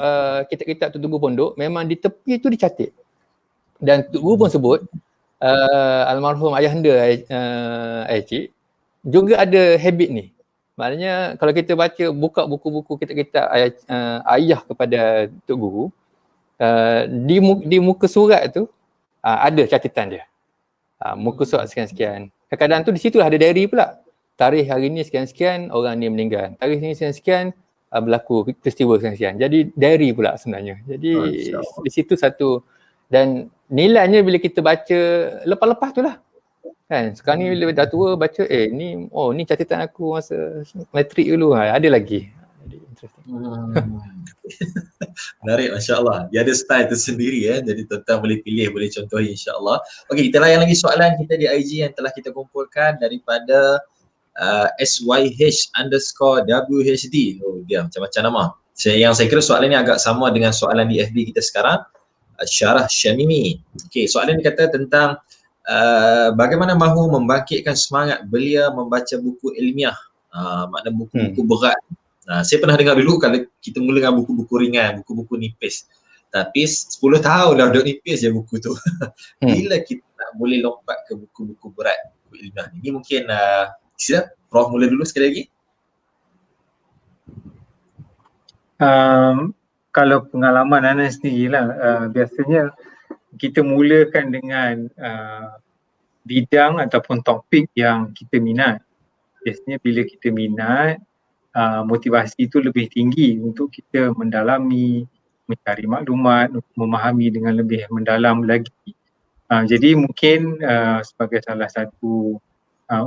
kitab-kitab tu Tugu Pondok, memang di tepi tu dicatat. Dan Tugu pun sebut almarhum ayahanda Acik juga ada habit ni. Maknanya kalau kita buka buku-buku kitab-kitab ayah kepada Tok Guru, di muka surat tu ada catatan dia. Muka surat sekian-sekian. Kadang-kadang tu di situ ada diary pula. Tarikh hari ni sekian-sekian orang ni meninggal. Tarikh ni sekian-sekian berlaku peristiwa sekian-sekian. Jadi diary pula sebenarnya. Jadi di situ satu, dan nilainya bila kita baca lepas-lepas tu lah. Kan sekarang ni bila dah tua baca ni catatan aku masa matrik dulu, ada lagi. Jadi interesting. Menarik, masya-Allah. Dia ada style tersendiri jadi tuan-tuan boleh pilih, boleh contohi insya-Allah. Okey, kita layan lagi soalan kita di IG yang telah kita kumpulkan daripada SYH_WHD. Dia macam-macam nama. Yang saya kira soalan ni agak sama dengan soalan di FB kita sekarang. Syarah Syamimi. Okey, soalan dia kata tentang bagaimana mahu membangkitkan semangat belia membaca buku ilmiah, makna buku-buku berat. Saya pernah dengar dulu kalau kita mula dengan buku-buku ringan, buku-buku nipis. Tapi 10 tahun dah duduk nipis je buku tu. Bila kita nak boleh lompat ke buku-buku berat, buku ilmiah ni. Ini mungkin sila Prof mula dulu sekali lagi. Kalau pengalaman Ana sendirilah, biasanya kita mulakan dengan bidang ataupun topik yang kita minat. Biasanya bila kita minat, motivasi itu lebih tinggi untuk kita mendalami, mencari maklumat, memahami dengan lebih mendalam lagi. Jadi mungkin sebagai salah satu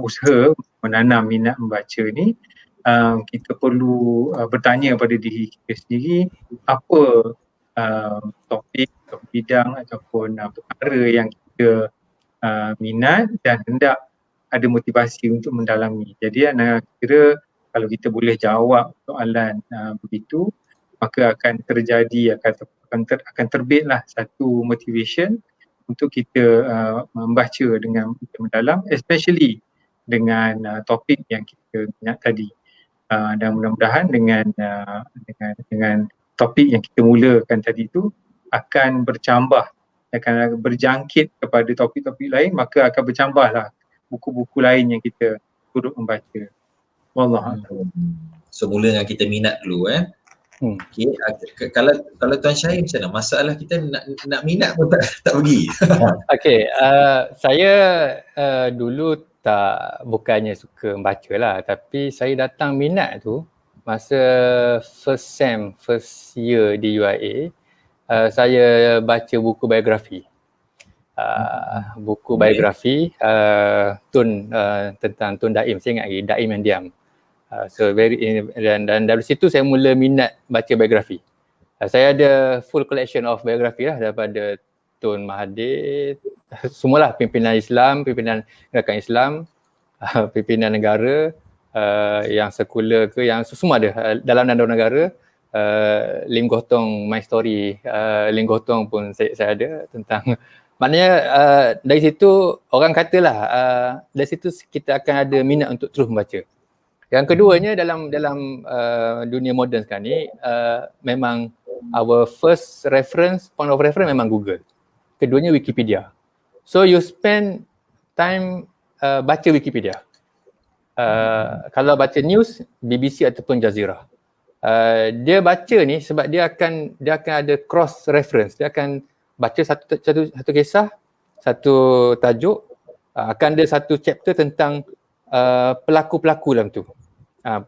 usaha menanam minat membaca ni, kita perlu bertanya pada diri kita sendiri apa topik atau bidang ataupun perkara yang kita minat dan hendak ada motivasi untuk mendalami. Jadi Ana kira kalau kita boleh jawab soalan begitu, maka akan terjadi, akan terbitlah satu motivation untuk kita membaca dengan mendalam, especially dengan topik yang kita minat tadi. Dan mudah-mudahan dengan topik yang kita mulakan tadi itu akan bercambah, akan berjangkit kepada topik-topik lain, maka akan bercambahlah buku-buku lain yang kita turut membaca. Wallahualam. So mula dengan kita minat dulu Okay. Kalau Tuan Syahir macam mana? Masalah kita nak minat pun tak pergi. Okay, saya dulu bukannya suka membaca lah, tapi saya datang minat tu masa first year di UIA. Saya baca buku biografi. Buku biografi tentang Tun Daim. Saya ingat lagi, Daim yang Diam. Dan dari situ saya mula minat baca biografi. Saya ada full collection of biografi lah daripada Tun Mahathir, semualah pimpinan Islam, pimpinan gerakan Islam, pimpinan negara, yang sekular ke, yang semua ada dalam dan luar negara. Lim Gotong, My Story, Lim Gotong pun saya ada tentang, maknanya dari situ orang katalah dari situ kita akan ada minat untuk terus membaca. Yang keduanya dalam dunia moden sekarang ni, memang our first reference, point of reference memang Google. Keduanya Wikipedia. So you spend time baca Wikipedia. Kalau baca news, BBC ataupun Jazeera. Dia baca ni sebab dia akan ada cross reference. Dia akan baca satu kisah, satu tajuk, akan ada satu chapter tentang pelaku-pelaku dalam tu.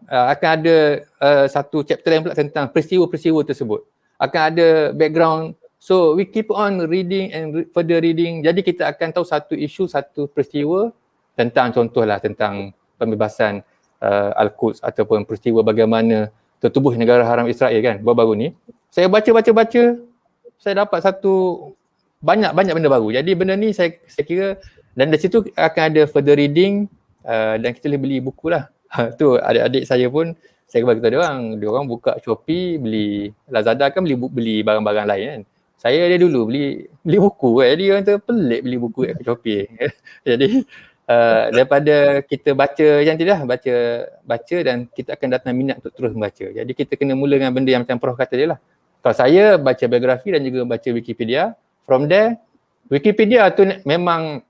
Akan ada satu chapter yang pula tentang peristiwa-peristiwa tersebut. Akan ada background. So we keep on reading and further reading. Jadi kita akan tahu satu isu, satu peristiwa tentang, contohlah tentang pembebasan Al-Quds ataupun peristiwa bagaimana tertubuh negara haram Israel kan baru-baru ni. Saya baca, saya dapat banyak benda baru. Jadi benda ni saya kira, dan dari situ akan ada further reading, dan kita boleh beli buku lah. Tu adik-adik saya pun, saya bagi tahu dia orang buka Shopee, beli Lazada kan beli barang-barang lain kan. Saya dia dulu beli buku kan. Jadi orang tu pelik beli buku kat Shopee. Jadi daripada kita baca yang tidak baca dan kita akan datang minat untuk terus membaca. Jadi kita kena mula dengan benda yang macam Prof kata dia lah. Kalau saya baca biografi dan juga baca Wikipedia, from there Wikipedia tu memang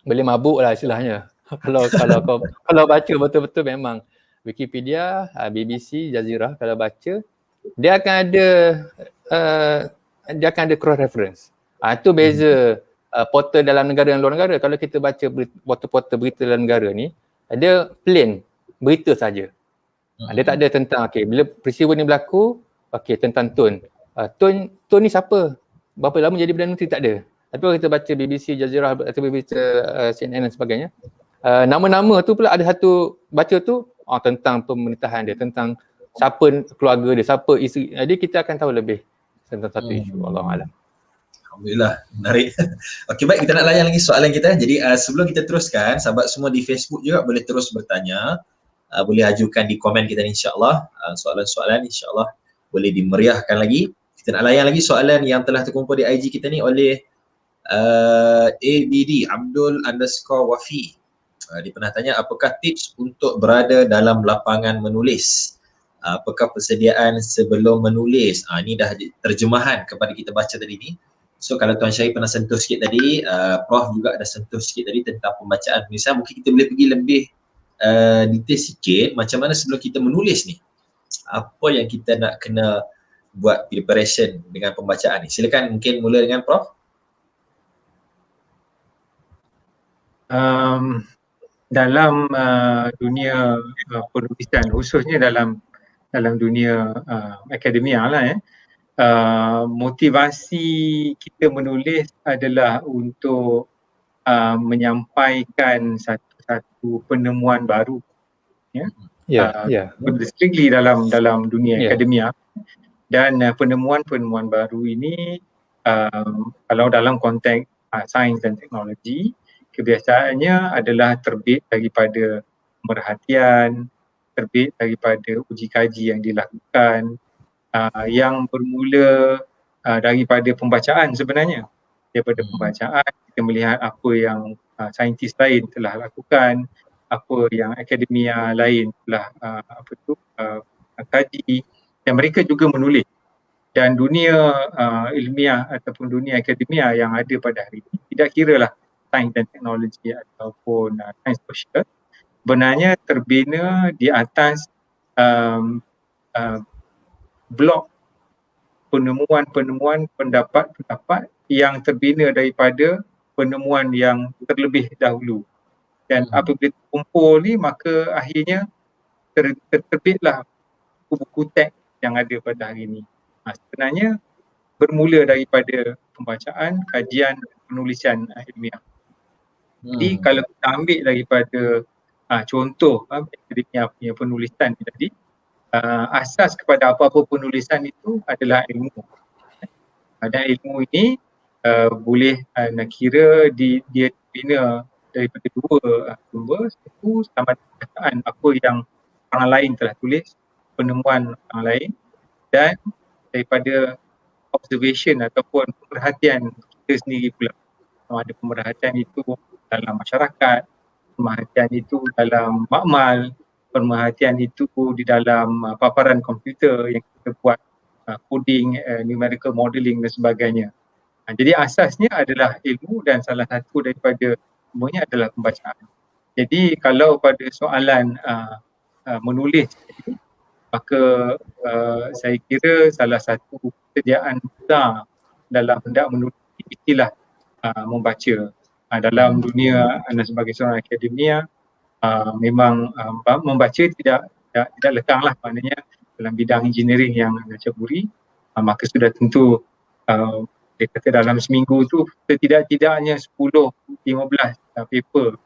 boleh mabuk lah istilahnya. kalau baca betul-betul memang Wikipedia, BBC, Jazeera, kalau baca dia akan ada cross reference. Itu beza portal dalam negara dan luar negara. Kalau kita baca portal berita dalam negara ni, ada plain berita saja. Dia tak ada tentang bila peristiwa ni berlaku, tentang Tun ni siapa? Berapa lama jadi Perdana Menteri? Tak ada. Tapi kalau kita baca BBC, Jazeera atau BBC, CNN dan sebagainya, nama-nama tu pula ada satu baca tu tentang pemerintahan dia, tentang siapa keluarga dia, siapa isteri. Jadi kita akan tahu lebih tentang satu isu. Wallahualam. Alhamdulillah, menarik. Okey, baik, kita nak layan lagi soalan kita. Jadi sebelum kita teruskan, sahabat semua di Facebook juga boleh terus bertanya. Boleh ajukan di komen kita ni, insyaAllah. Soalan-soalan insyaAllah boleh dimeriahkan lagi. Kita nak layan lagi soalan yang telah terkumpul di IG kita ni oleh ABD Abdul_Wafi. Dia pernah tanya, apakah tips untuk berada dalam lapangan menulis? Apakah persediaan sebelum menulis? Ini dah terjemahan kepada kita baca tadi ni. So kalau Tuan Syarif pernah sentuh sikit tadi, Prof juga ada sentuh sikit tadi tentang pembacaan penulisan. Mungkin kita boleh pergi lebih detail sikit macam mana sebelum kita menulis ni. Apa yang kita nak kena buat preparation dengan pembacaan ni. Silakan mungkin mula dengan Prof. Dalam dunia penulisan, khususnya dalam dunia akademia lah motivasi kita menulis adalah untuk menyampaikan satu penemuan baru, strictly dalam dunia akademia. Dan penemuan-penemuan baru ini kalau dalam konteks sains dan teknologi, kebiasaannya adalah terbit daripada pemerhatian, terbit daripada uji kaji yang dilakukan, yang bermula daripada pembacaan sebenarnya. Daripada pembacaan kita melihat apa yang saintis lain telah lakukan, apa yang akademia lain telah kaji, dan mereka juga menulis. Dan dunia ilmiah ataupun dunia akademia yang ada pada hari ini, tidak kiralah sains dan teknologi ataupun sains sosial, sebenarnya terbina di atas blok penemuan-penemuan, pendapat-pendapat yang terbina daripada penemuan yang terlebih dahulu. Dan apabila terkumpul ni, maka akhirnya terbitlah buku teks yang ada pada hari ini. Sebenarnya bermula daripada pembacaan, kajian, penulisan ilmiah. Jadi kalau kita ambil daripada contoh akademia punya penulisan ni tadi, asas kepada apa-apa penulisan itu adalah ilmu. Dan ilmu ini boleh nak kira dia bina daripada dua sumber. Satu, sama ada perkataan apa yang orang lain telah tulis, penemuan orang lain, dan daripada observation ataupun pemerhatian kita sendiri pula. Ada pemerhatian itu dalam masyarakat, pemerhatian itu dalam makmal, pemerhatian itu di dalam paparan komputer yang kita buat coding, numerical modelling dan sebagainya. Jadi asasnya adalah ilmu dan salah satu daripada semuanya adalah pembacaan. Jadi kalau pada soalan menulis, maka saya kira salah satu persediaan besar dalam hendak menulis istilah membaca. Dalam dunia anda sebagai seorang akademia, memang membaca tidak lekang lah, maknanya dalam bidang engineering yang anda caburi, maka sudah tentu dia kata dalam seminggu tu setidak-tidaknya 10-15 paper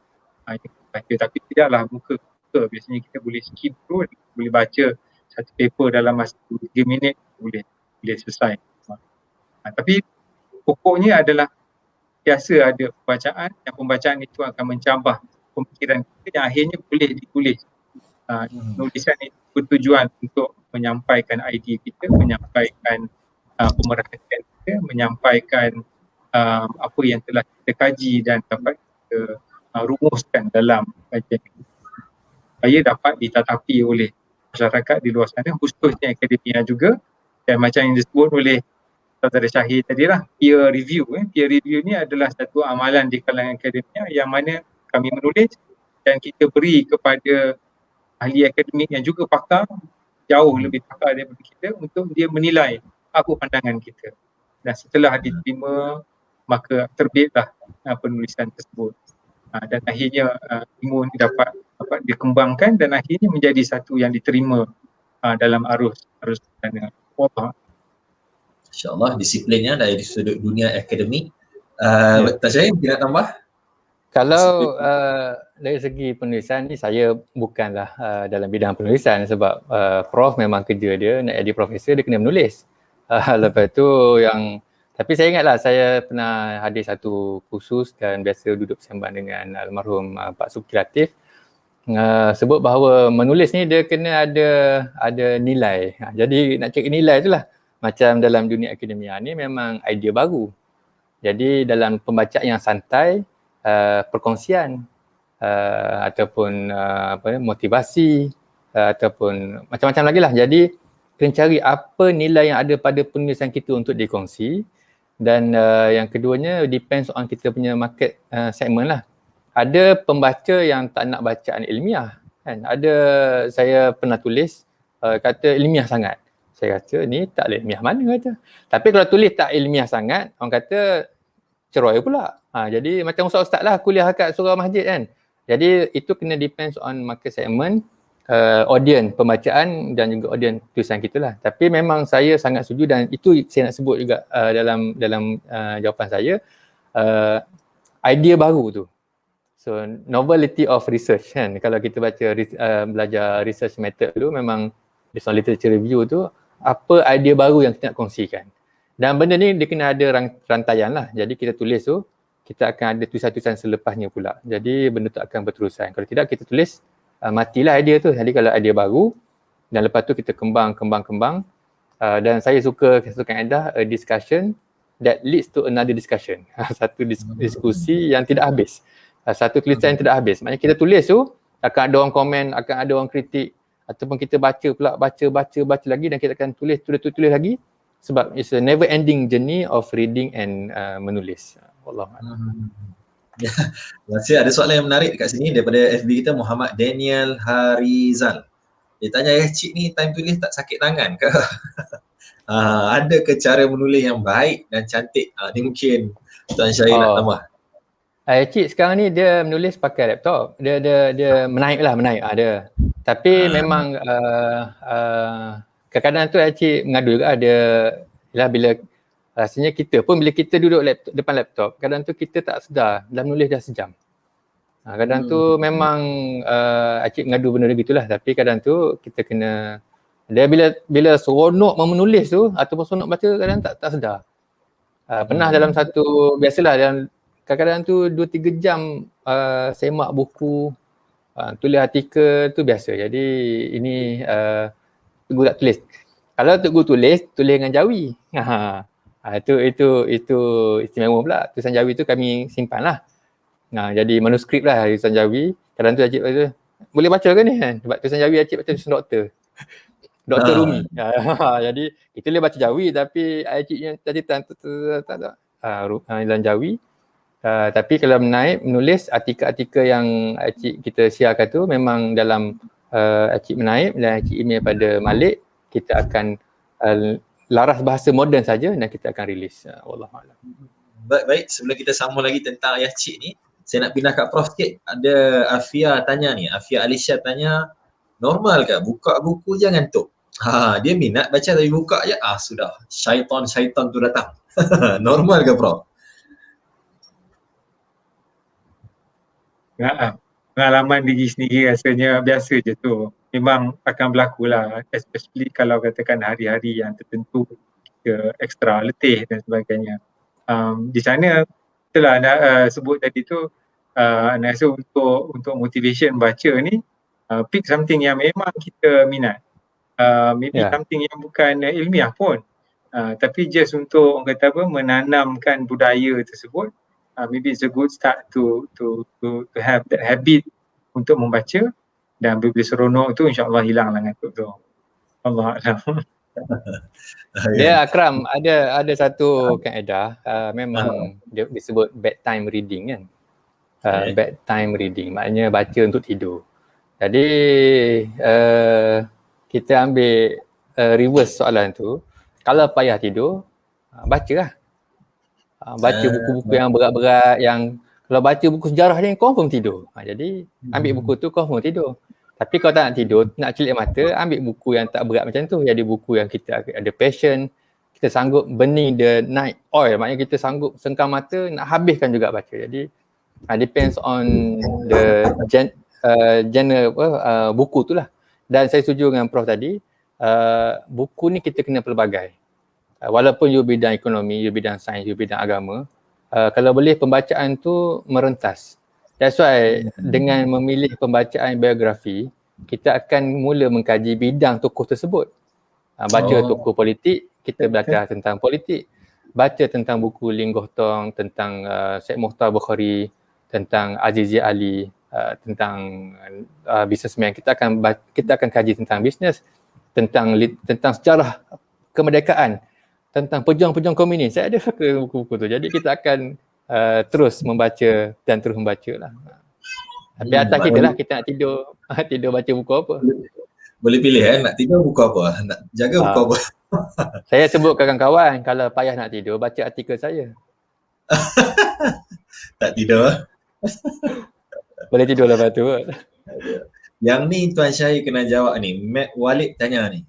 yang kita baca, tapi tidaklah buka. Biasanya kita boleh skip dulu, boleh baca satu paper dalam masa 3 minit boleh selesai. Tapi pokoknya adalah biasa ada pembacaan, yang pembacaan itu akan mencabar pemikiran kita yang akhirnya boleh ditulis. Tulisan itu bertujuan untuk menyampaikan idea kita, menyampaikan pemerhatian kita, menyampaikan apa yang telah kita kaji dan dapat kita rumuskan dalam kajian kita, supaya dapat ditatapi oleh masyarakat di luar sana, khususnya akademia juga. Dan macam yang disebut oleh Saudara Syahir tadi lah, peer review. Peer review ni adalah satu amalan di kalangan akademia yang mana kami menulis dan kita beri kepada ahli akademik yang juga pakar, jauh lebih pakar daripada kita, untuk dia menilai apa pandangan kita. Dan setelah diterima, maka terbitlah penulisan tersebut. Dan akhirnya ilmu ini dapat dikembangkan dan akhirnya menjadi satu yang diterima dalam arus dana. InsyaAllah disiplinnya dari sudut dunia akademik. Dr. Syahir, mungkin nak tambah? Kalau dari segi penulisan ni, saya bukanlah dalam bidang penulisan, sebab Prof memang kerja dia nak jadi profesor, dia kena menulis. Lepas tu tapi saya ingatlah saya pernah hadir satu kursus dan biasa duduk bersembang dengan almarhum Pak Subkreatif, sebut bahawa menulis ni dia kena ada nilai. Jadi nak cek nilai itulah. Macam dalam dunia akademia ni memang idea baru. Jadi dalam pembacaan yang santai, perkongsian ataupun motivasi ataupun macam-macam lagi lah. Jadi kena cari apa nilai yang ada pada penulisan kita untuk dikongsi, Dan yang keduanya depends on kita punya market segment lah. Ada pembaca yang tak nak bacaan ilmiah kan. Ada, saya pernah tulis kata ilmiah sangat. Saya kata ni tak ilmiah mana kata. Tapi kalau tulis tak ilmiah sangat, orang kata ceroy pula. Jadi macam ustaz-ustaz lah kuliah kat surau masjid kan. Jadi itu kena depends on market segment, audience pembacaan dan juga audience tulisan kita lah. Tapi memang saya sangat setuju dan itu saya nak sebut juga dalam jawapan saya, idea baru tu. So novelty of research kan. Kalau kita baca belajar research method dulu, memang based on literature review tu, apa idea baru yang kita nak kongsikan. Dan benda ni dia kena ada rantaian lah. Jadi kita tulis tu, kita akan ada tulisan-tulisan selepasnya pula. Jadi benda tu akan berterusan. Kalau tidak kita tulis, matilah idea tu. Jadi kalau idea baru, dan lepas tu kita kembang. Dan saya suka satu kaedah, a discussion that leads to another discussion. Satu diskusi yang tidak habis. Satu tulisan yang tidak habis. Maknanya kita tulis tu, akan ada orang komen, akan ada orang kritik, ataupun kita baca pula, baca lagi dan kita akan tulis lagi. Sebab it's a never ending journey of reading and menulis. Wallahualam. Ya, masih ada soalan yang menarik dekat sini daripada FB kita, Muhammad Daniel Harizal. Dia tanya, cik ni time tulis tak sakit tangan ke? Ada ke cara menulis yang baik dan cantik? Ni mungkin Tuan Syahir nak tambah. Cik sekarang ni dia menulis pakai laptop. Dia menaik ada. Tapi memang kadang-kadang tu cik mengadu juga ada bila rasanya kita pun bila kita duduk depan laptop, kadang tu kita tak sedar dah menulis dah sejam. Kadang tu memang cik mengadu benda begitulah, tapi kadang tu kita kena dia bila seronok menulis tu ataupun seronok baca, kadang tak sedar. Pernah dalam satu, biasalah dalam kadang-kadang tu 2-3 jam semak buku, tulis artikel tu biasa. Jadi ini Teguh tak tulis. Kalau Teguh tulis dengan Jawi. Itu istimewa pula. Tulisan Jawi tu kami simpan lah. Jadi manuskrip lah tulisan Jawi. Kadang tu Acik boleh baca ke ni kan? Sebab tulisan Jawi Acik baca tulisan doktor. Doktor Rumi. Jadi kita boleh baca Jawi tapi Acik yang tadi tak dalam Jawi. Tapi kalau menulis artikel-artikel yang Acik kita siarkan tu memang dalam Acik menaip dan Acik email pada Malik, kita akan laras bahasa moden saja dan kita akan rilis. Wallahualam. Baik, sebelum kita sambung lagi tentang ayah cik ni, saya nak pindah kat Prof sikit. Ada Afia tanya ni, Afia Alicia tanya, normal ke buka buku je ngantuk? Dia minat baca tapi buka je, sudah syaitan tu datang. Normal ke Prof? Pengalaman diri sendiri rasanya biasa je tu. Memang akan berlaku lah, especially kalau katakan hari-hari yang tertentu kita ekstra letih dan sebagainya. Di sana itulah nak sebut tadi tu, nak rasa untuk motivation baca ni, pick something yang memang kita minat. Maybe something yang bukan ilmiah pun, tapi just untuk orang kata apa, menanamkan budaya tersebut. Maybe it's a good start to have that habit untuk membaca, dan bila seronok tu insya-Allah hilanglah ngantuk tu. Allahuakbar. Dia Akram ada satu kaedah, memang dia disebut bedtime reading kan. Bedtime reading maknanya baca untuk tidur. Jadi kita ambil reverse soalan tu. Kalau payah tidur, bacalah. Baca buku-buku yang berat-berat, yang kalau baca buku sejarah ni confirm tidur. Jadi ambil buku tu confirm tidur. Tapi kalau tak nak tidur, nak celik mata, ambil buku yang tak berat macam tu. Jadi buku yang kita ada passion, kita sanggup burning the night oil, maknanya kita sanggup sengkang mata nak habiskan juga baca. Jadi depends on the genre buku tu lah. Dan saya setuju dengan Prof tadi, buku ni kita kena pelbagai. Walaupun you bidang ekonomi, you bidang sains, you bidang agama, kalau boleh pembacaan tu merentas. That's why dengan memilih pembacaan biografi, kita akan mula mengkaji bidang tokoh tersebut. Baca tokoh politik, kita belajar tentang politik. Baca tentang buku Ling Gohtong, tentang Syed Mukhtar Bukhari, tentang Azizi Ali, tentang businessman. Kita akan kaji tentang bisnes, tentang sejarah kemerdekaan. tentang pejuang-pejuang komunis. Saya ada buku-buku tu. Jadi kita akan terus membaca dan terus membaca lah. Tapi atas kita lah, kita nak tidur tidur baca buku apa. Boleh pilih nak tidur buku apa, nak jaga buku apa. Saya sebut kawan-kawan, kalau payah nak tidur, baca artikel saya. Tak tidur. Boleh tidur lepas tu. Yang ni Tuan Syahir kena jawab ni. Matt Walid tanya ni.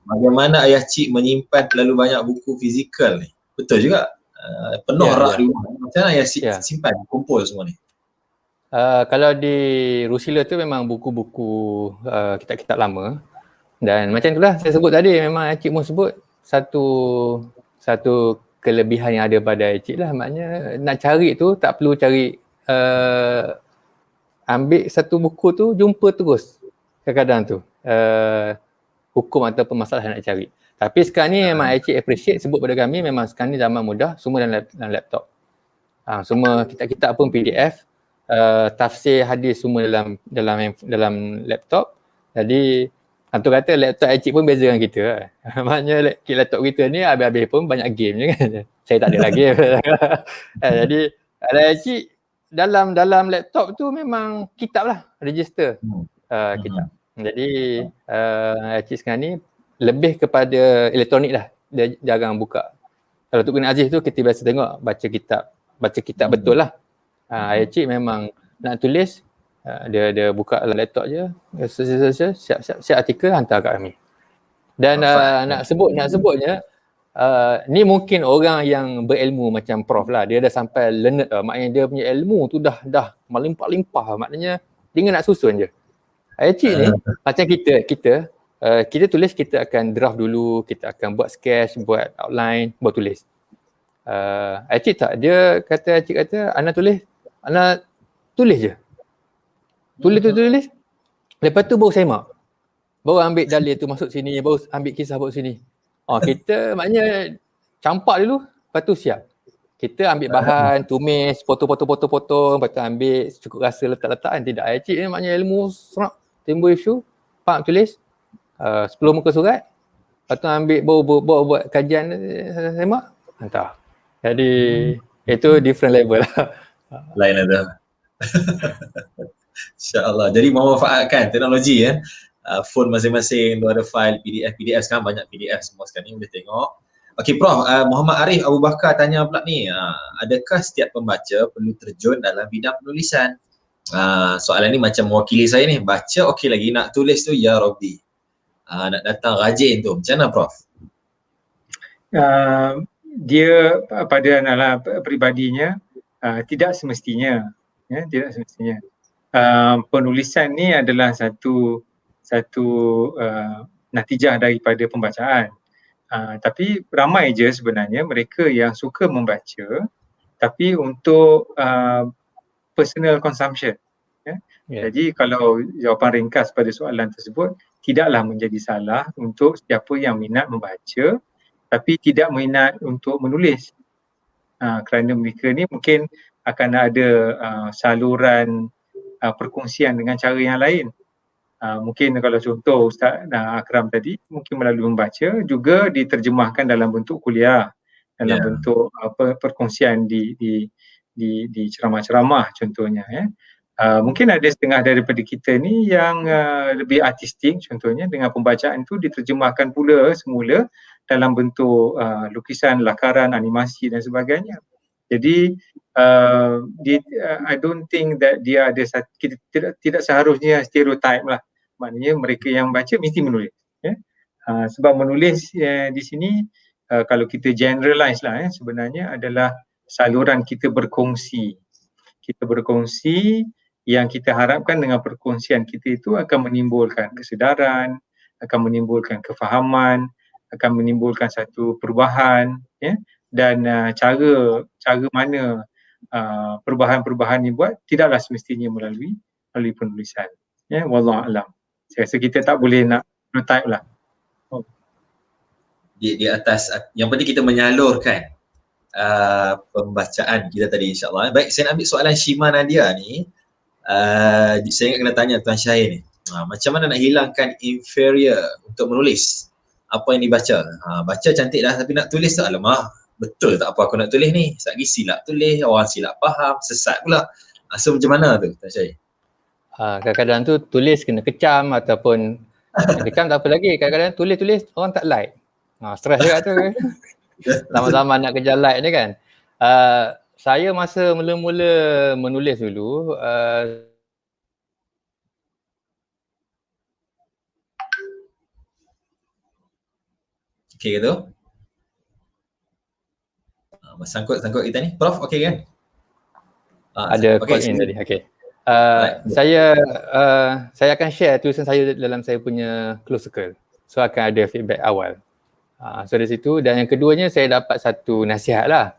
Bagaimana ayah cik menyimpan terlalu banyak buku fizikal ni? Betul juga. Penuh rak di rumah. Macam mana ayah cik simpan, kumpul semua ni? Kalau di Rusila tu memang buku-buku kitab-kitab lama. Dan macam itulah saya sebut tadi, memang Cik Mun sebut satu kelebihan yang ada pada Cik lah. Maknanya nak cari tu tak perlu cari, ambil satu buku tu jumpa terus kadang-kadang tu hukum atau masalah nak cari. Tapi sekarang ni memang Cik appreciate, sebut pada kami memang sekarang ni zaman mudah, semua dalam laptop. Semua kitab-kitab pun PDF. Tafsir hadis semua dalam laptop. Jadi tu kata laptop Cik pun beza dengan kita. Maknanya laptop kita ni habis-habis pun banyak game je kan. Saya tak ada lagi. Jadi ada Cik dalam laptop tu memang kitab lah, register kitab. Jadi Cik sekarang ni lebih kepada elektronik lah. Dia jarang buka. Kalau Tok Guna Aziz tu kita biasa tengok baca kitab betul lah. Cik memang nak tulis, dia buka laptop je, siap artikel hantar kat kami. Dan nak sebutnya ni mungkin orang yang berilmu macam Prof lah, dia dah sampai learned lah. Maknanya dia punya ilmu tu dah melimpah-limpah. Maknanya tinggal nak susun je. Cik ni macam kita tulis, kita akan draft dulu, kita akan buat sketch, buat outline, buat tulis. Cik tak, dia kata, Cik kata Ana tulis je. Tulis. Lepas tu baru semak. Baru ambil dalil tu masuk sini, baru ambil kisah baru sini. Kita maknanya campak dulu, lepas tu siap. Kita ambil bahan, tumis, potong, lepas tu ambil cukup rasa letak-letak kan. Tidak, Cik ni maknanya ilmu serak. Timbul isu, tulis 10 muka surat. Lepas tu ambil baru buat kajian, semak, hantar. Jadi itu different level lah. Lain ada. InsyaAllah. Jadi memanfaatkan teknologi phone masing-masing tu ada file PDF sekarang banyak PDF semua sekarang ni boleh tengok. Okey Prof, Muhammad Arif Abu Bakar tanya pula ni, adakah setiap pembaca perlu terjun dalam bidang penulisan? Soalan ni macam mewakili saya ni, baca okey lagi, nak tulis tu ya Rabbi. Nak datang rajin tu, macam mana Prof? Dia pada nala peribadinya tidak semestinya, tidak semestinya. Penulisan ni adalah satu natijah daripada pembacaan. Tapi ramai je sebenarnya mereka yang suka membaca tapi untuk personal consumption. Jadi kalau jawapan ringkas pada soalan tersebut, tidaklah menjadi salah untuk siapa yang minat membaca tapi tidak minat untuk menulis. Kerana mereka ni mungkin akan ada saluran perkongsian dengan cara yang lain. Mungkin kalau contoh Ustaz Akram tadi, mungkin melalui membaca juga diterjemahkan dalam bentuk kuliah, dalam bentuk perkongsian di ceramah-ceramah contohnya. Mungkin ada setengah daripada kita ni yang lebih artistik, contohnya dengan pembacaan tu diterjemahkan pula semula dalam bentuk lukisan, lakaran, animasi dan sebagainya. Jadi I don't think that dia ada kita tidak seharusnya stereotype lah. Maknanya mereka yang baca mesti menulis. Sebab menulis di sini kalau kita generalize lah sebenarnya adalah saluran kita berkongsi. Kita berkongsi yang kita harapkan dengan perkongsian kita itu akan menimbulkan kesedaran, akan menimbulkan kefahaman, akan menimbulkan satu perubahan, dan cara mana perubahan-perubahan ni buat tidaklah semestinya melalui penulisan. Wallahu a'lam. Saya rasa kita tak boleh nak prototype lah. Di atas, yang penting kita menyalurkan pembacaan kita tadi insyaAllah. Baik, saya nak ambil soalan Shima Nadia ni. Saya ingat kena tanya Tuan Syahir ni. Macam mana nak hilangkan inferior untuk menulis? apa yang dibaca. Baca cantik dah tapi nak tulis tu alamak, betul tak apa aku nak tulis ni? Satgi silap tulis, orang silap faham, sesat pula. So macam mana tu Tuan Syahir? Kadang-kadang tu tulis kena kecam ataupun kecam tak apa lagi. Kadang-kadang tulis orang tak like. Stres juga tu. Zaman-zaman nak kejar like ni kan. Saya masa mula-mula menulis dulu, okey ke tu? Sangkut kita ni. Prof, okey kan? ada call in tadi. Okey. Saya akan share tulisan saya dalam saya punya close circle. So akan ada feedback awal. So dari situ, dan yang keduanya saya dapat satu nasihat lah.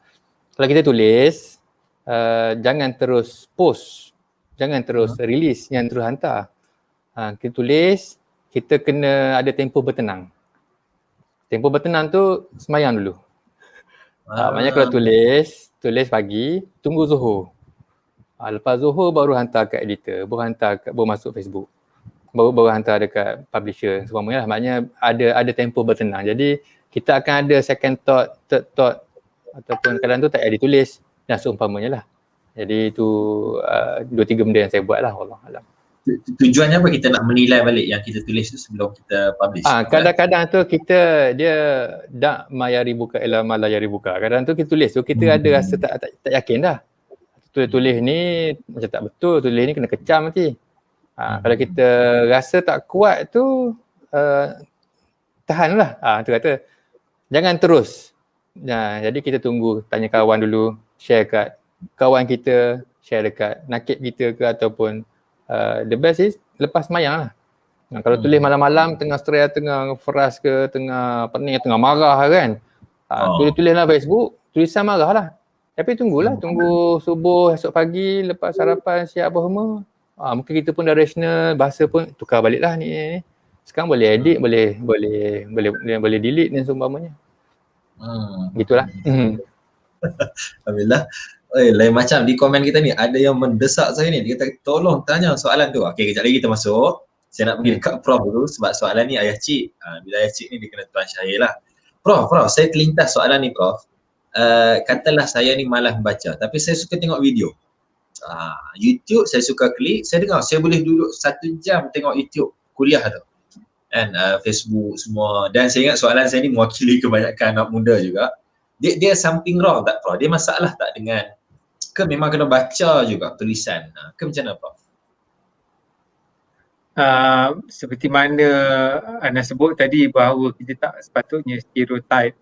Kalau kita tulis, jangan terus post, jangan terus release, jangan terus hantar. Kita tulis, kita kena ada tempoh bertenang. Tempoh bertenang tu semayang dulu. Maknanya kalau tulis pagi, tunggu Zuhur. Lepas Zuhur baru hantar kat editor, baru masuk Facebook. Baru hantar dekat publisher semuanya lah. Maknanya ada tempoh bertenang. Jadi kita akan ada second thought, third thought, ataupun kadang tu tak payah ditulis dan seumpamanya lah. Jadi itu 2-3 benda yang saya buat lah, Wallahualam. Tujuannya apa kita nak menilai balik yang kita tulis tu sebelum kita publish? Kadang-kadang tu dia dak mayari buka ila malayari buka. Kadang tu kita tulis tu kita ada rasa tak yakin dah. Tulis ni macam tak betul, tulis ni kena kecam nanti. Kalau kita rasa tak kuat tu tahanlah. Tu kata jangan terus. Jadi kita tunggu, tanya kawan dulu, share kat kawan kita, share dekat nakib kita ke, ataupun the best is lepas semayang lah. Kalau tulis malam-malam tengah stres, tengah frust ke, tengah pening, tengah marah kan, tulis lah Facebook, tulisan marah lah. Tapi tunggu subuh, esok pagi, lepas sarapan, siap apa semua. Mungkin kita pun dah rational, bahasa pun tukar balik lah ni. Sekarang boleh edit, boleh delete dan seumpamanya. Gitulah. Alhamdulillah. Lain macam di komen kita ni ada yang mendesak saya ni, dia kata tolong tanya soalan tu. Okey, kejap lagi kita masuk. Saya nak pergi dekat Prof dulu sebab soalan ni Ayah Cik. Bila Ayah Cik ni dia kena Tuan Syahir lah. Prof, saya terlintas soalan ni Prof. Katalah saya ni malas membaca tapi saya suka tengok video. YouTube saya suka klik, saya dengar, saya boleh duduk 1 jam tengok YouTube kuliah tu. And Facebook semua, dan saya ingat soalan saya ni mewakili kebanyakan anak muda juga. Dia something wrong tak Prof? Dia masalah tak dengan, ke memang kena baca juga tulisan? Ke macam mana Prof? Seperti mana Ana sebut tadi bahawa kita tak sepatutnya stereotype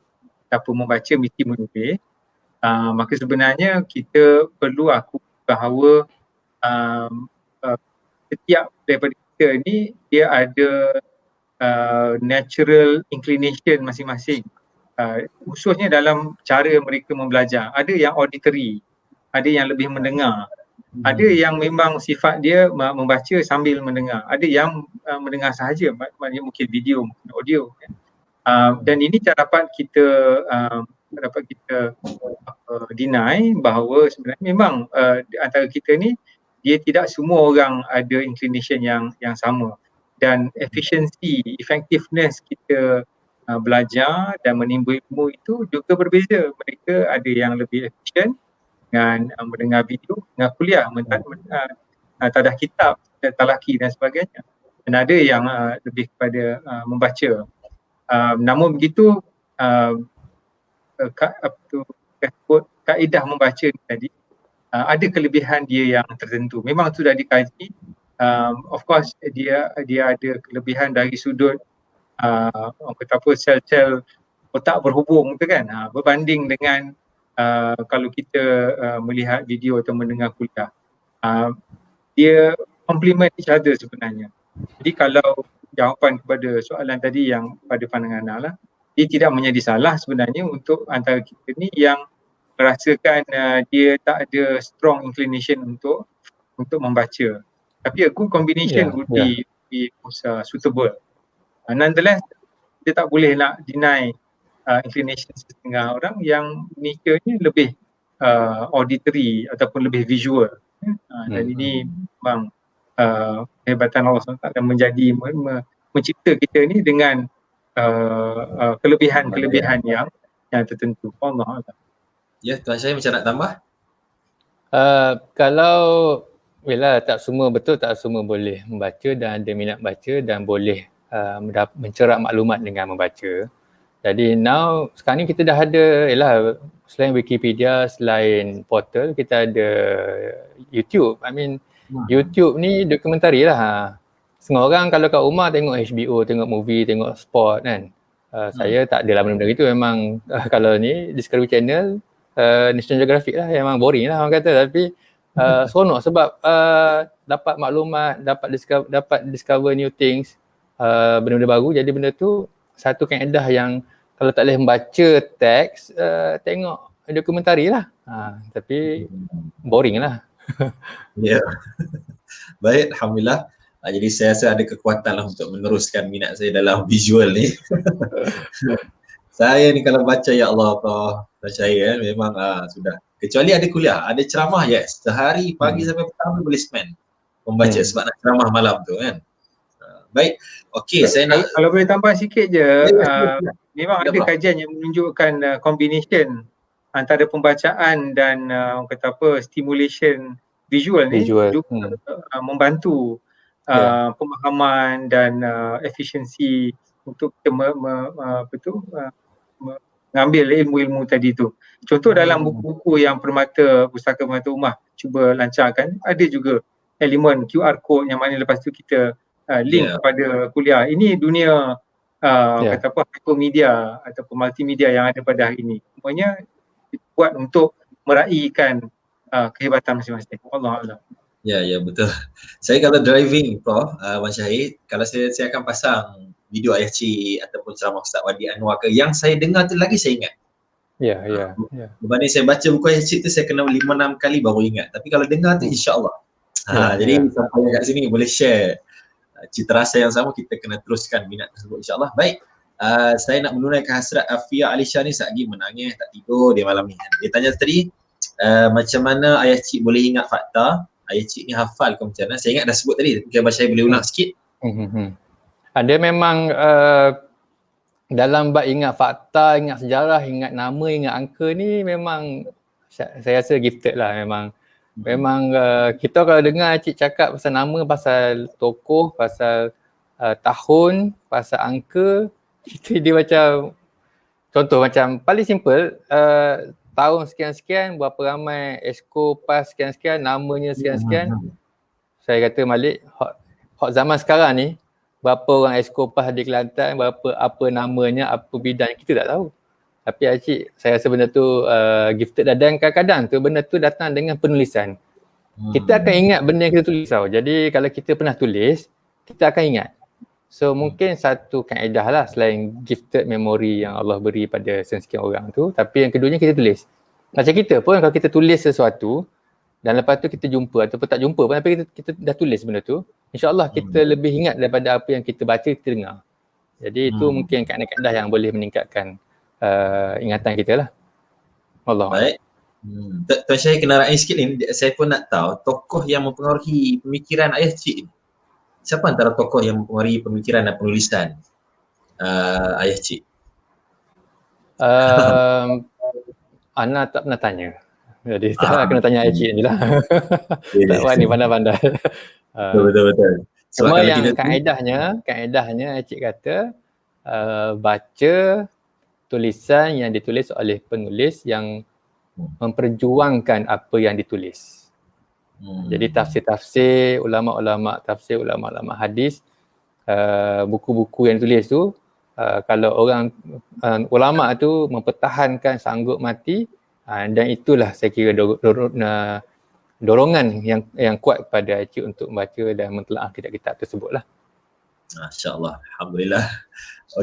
siapa membaca mesti menulis. Maka sebenarnya kita perlu akui bahawa setiap daripada kita ni dia ada natural inclination masing-masing. Khususnya dalam cara mereka membelajar. Ada yang auditory, ada yang lebih mendengar. Ada yang memang sifat dia membaca sambil mendengar. Ada yang mendengar sahaja, maknanya mungkin video, mungkin audio. Dan ini dapat kita deny bahawa sebenarnya memang antara kita ni dia tidak semua orang ada inclination yang sama, dan efficiency, effectiveness kita belajar dan menimba ilmu itu juga berbeza. Mereka ada yang lebih efisien dengan mendengar video, dengan kuliah, tadah kitab, talaki dan sebagainya, dan ada yang lebih kepada membaca. Namun begitu, kaedah membaca tadi ada kelebihan dia yang tertentu. Memang sudah dikaji. Of course dia ada kelebihan dari sudut orang kata apa, sel-sel otak berhubung tu kan, berbanding dengan kalau kita melihat video atau mendengar kuliah. Dia complement each other sebenarnya. Jadi kalau jawapan kepada soalan tadi yang pada pandangan Ana lah, dia tidak menjadi salah sebenarnya untuk antara kita ni yang merasakan dia tak ada strong inclination untuk membaca. Tapi a good combination would be suitable. Nonetheless, kita tak boleh nak deny inclination setengah orang yang nature-nya lebih auditory ataupun lebih visual. Dan ini memang kehebatan Allah SWT menjadi mencipta kita ni dengan kelebihan yang tertentu. Allah Alam. Ya, Tuan Syahid macam nak tambah? Kalau yelah, tak semua betul, tak semua boleh membaca dan ada minat baca dan boleh mencerap maklumat dengan membaca. Jadi now sekarang ni kita dah ada, yelah, selain Wikipedia, selain portal, kita ada YouTube. I mean YouTube ni dokumentari lah. Semua orang kalau kat rumah tengok HBO, tengok movie, tengok sport kan. Saya tak adalah benda-benda itu. Memang kalau ni Discovery Channel, National Geographic lah, memang boring lah orang kata. Tapi seronok sebab dapat maklumat, dapat discover new things, benda-benda baru. Jadi benda tu satu kaedah yang kalau tak boleh membaca teks, tengok dokumentari lah. Tapi boring lah. Ya. Baik, Alhamdulillah. Jadi saya rasa ada kekuatan lah untuk meneruskan minat saya dalam visual ni. Saya ni kalau baca, ya Allah, saya memang sudah. Kecuali ada kuliah, ada ceramah, yes. Sehari pagi sampai petang boleh spend membaca sebab nak ceramah malam tu kan. Baik, okey, saya nak... Kalau boleh tambah sikit je, memang ada kajian yang menunjukkan combination antara pembacaan dan orang kata apa, stimulation visual ni juga membantu pemahaman dan efisiensi untuk kita mengambil ilmu-ilmu tadi tu. Contoh dalam buku-buku yang Pustaka Permata Ummah cuba lancarkan, ada juga elemen QR code yang mana lepas tu kita link kepada kuliah. Ini dunia kata apa, hypermedia ataupun multimedia yang ada pada hari ini. Semuanya dibuat untuk meraihkan kehebatan masing-masing. Allah Alam. Ya, betul. Saya kalau driving, Prof, Wan Syahid, kalau saya akan pasang video ayah cik ataupun ceramah Ustaz Wadi Anwar ke, yang saya dengar tu lagi saya ingat. Ya. Berbanding saya baca buku ayah cik tu, saya kena 5-6 kali baru ingat. Tapi kalau dengar tu insya-Allah. Jadi sampai kat sini boleh share cita rasa yang sama, kita kena teruskan minat tersebut insya-Allah. Baik. Saya nak menunaikan hasrat Afia Alisha ni lagi menangis tak tidur dia malam ni. Dia tanya tadi macam mana ayah cik boleh ingat fakta? Ayah cik ni hafal ke macam mana? Saya ingat dah sebut tadi, tapi Abang Syahid boleh ulang sikit. Ada memang dalam bab ingat fakta, ingat sejarah, ingat nama, ingat angka ni memang saya rasa gifted lah memang. Memang kita kalau dengar cik cakap pasal nama, pasal tokoh, pasal tahun, pasal angka, dia macam, contoh macam paling simple, tahun sekian-sekian, berapa ramai esko pas sekian-sekian, namanya sekian-sekian. Saya kata Malik, hot zaman sekarang ni, berapa orang esko pas di Kelantan, apa namanya, apa bidang, kita tak tahu. Tapi Acik, saya rasa benda tu gifted dan kadang-kadang tu benda tu datang dengan penulisan. Kita akan ingat benda yang kita tulis tau. Jadi kalau kita pernah tulis, kita akan ingat. So mungkin satu kaedah lah selain gifted memory yang Allah beri pada sekian orang tu. Tapi yang keduanya kita tulis. Macam kita pun kalau kita tulis sesuatu dan lepas tu kita jumpa ataupun tak jumpa pun, tapi kita dah tulis benda tu, insyaAllah kita lebih ingat daripada apa yang kita baca, kita dengar. Jadi itu mungkin kaedah-kaedah yang boleh meningkatkan ingatan kita lah. Allah. Baik. Tuan Syahid kena raih sikit ni, saya pun nak tahu tokoh yang mempengaruhi pemikiran ayah cik ni. Siapa antara tokoh yang mempengaruhi pemikiran dan penulisan ayah cik? Ana tak pernah tanya. Jadi tak kena tanya ayah cik ni lah. Tak wani pandai-pandai. Betul. Cuma yang kaedahnya ayah cik kata baca tulisan yang ditulis oleh penulis yang memperjuangkan apa yang ditulis. Jadi tafsir-tafsir, ulama-ulama tafsir, ulama-ulama hadis, buku-buku yang ditulis tu, kalau orang ulama tu mempertahankan sanggup mati, dan itulah saya kira dorongan yang kuat kepada Acik untuk membaca dan mentelaah kitab-kitab tersebut lah. Masya-Allah, alhamdulillah.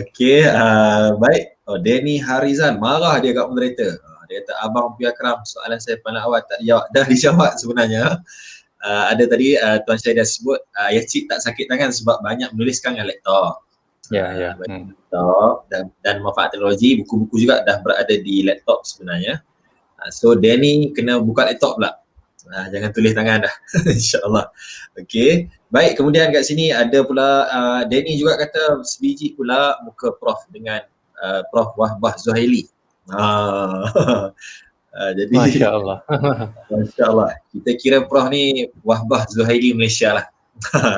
Okey, baik. Denny Harizan marah dia kat moderator. Dia kata, Abang Pi Akram, soalan saya pada awal tak dijawab. Dah dijawab sebenarnya. Ada tadi Tuan Syahid dah sebut, ayah cik tak sakit tangan sebab banyak menuliskan dengan laptop. Laptop dan manfaat teknologi, buku-buku juga dah berada di laptop sebenarnya. So Denny kena buka laptop pula. Jangan tulis tangan dah. InsyaAllah. Okey. Baik, kemudian kat sini ada pula Danny juga kata sebiji pula muka Prof dengan Prof Wahbah Zuhaili. Jadi Masya Allah. Masya Allah. Kita kira Prof ni Wahbah Zuhaili Malaysia lah.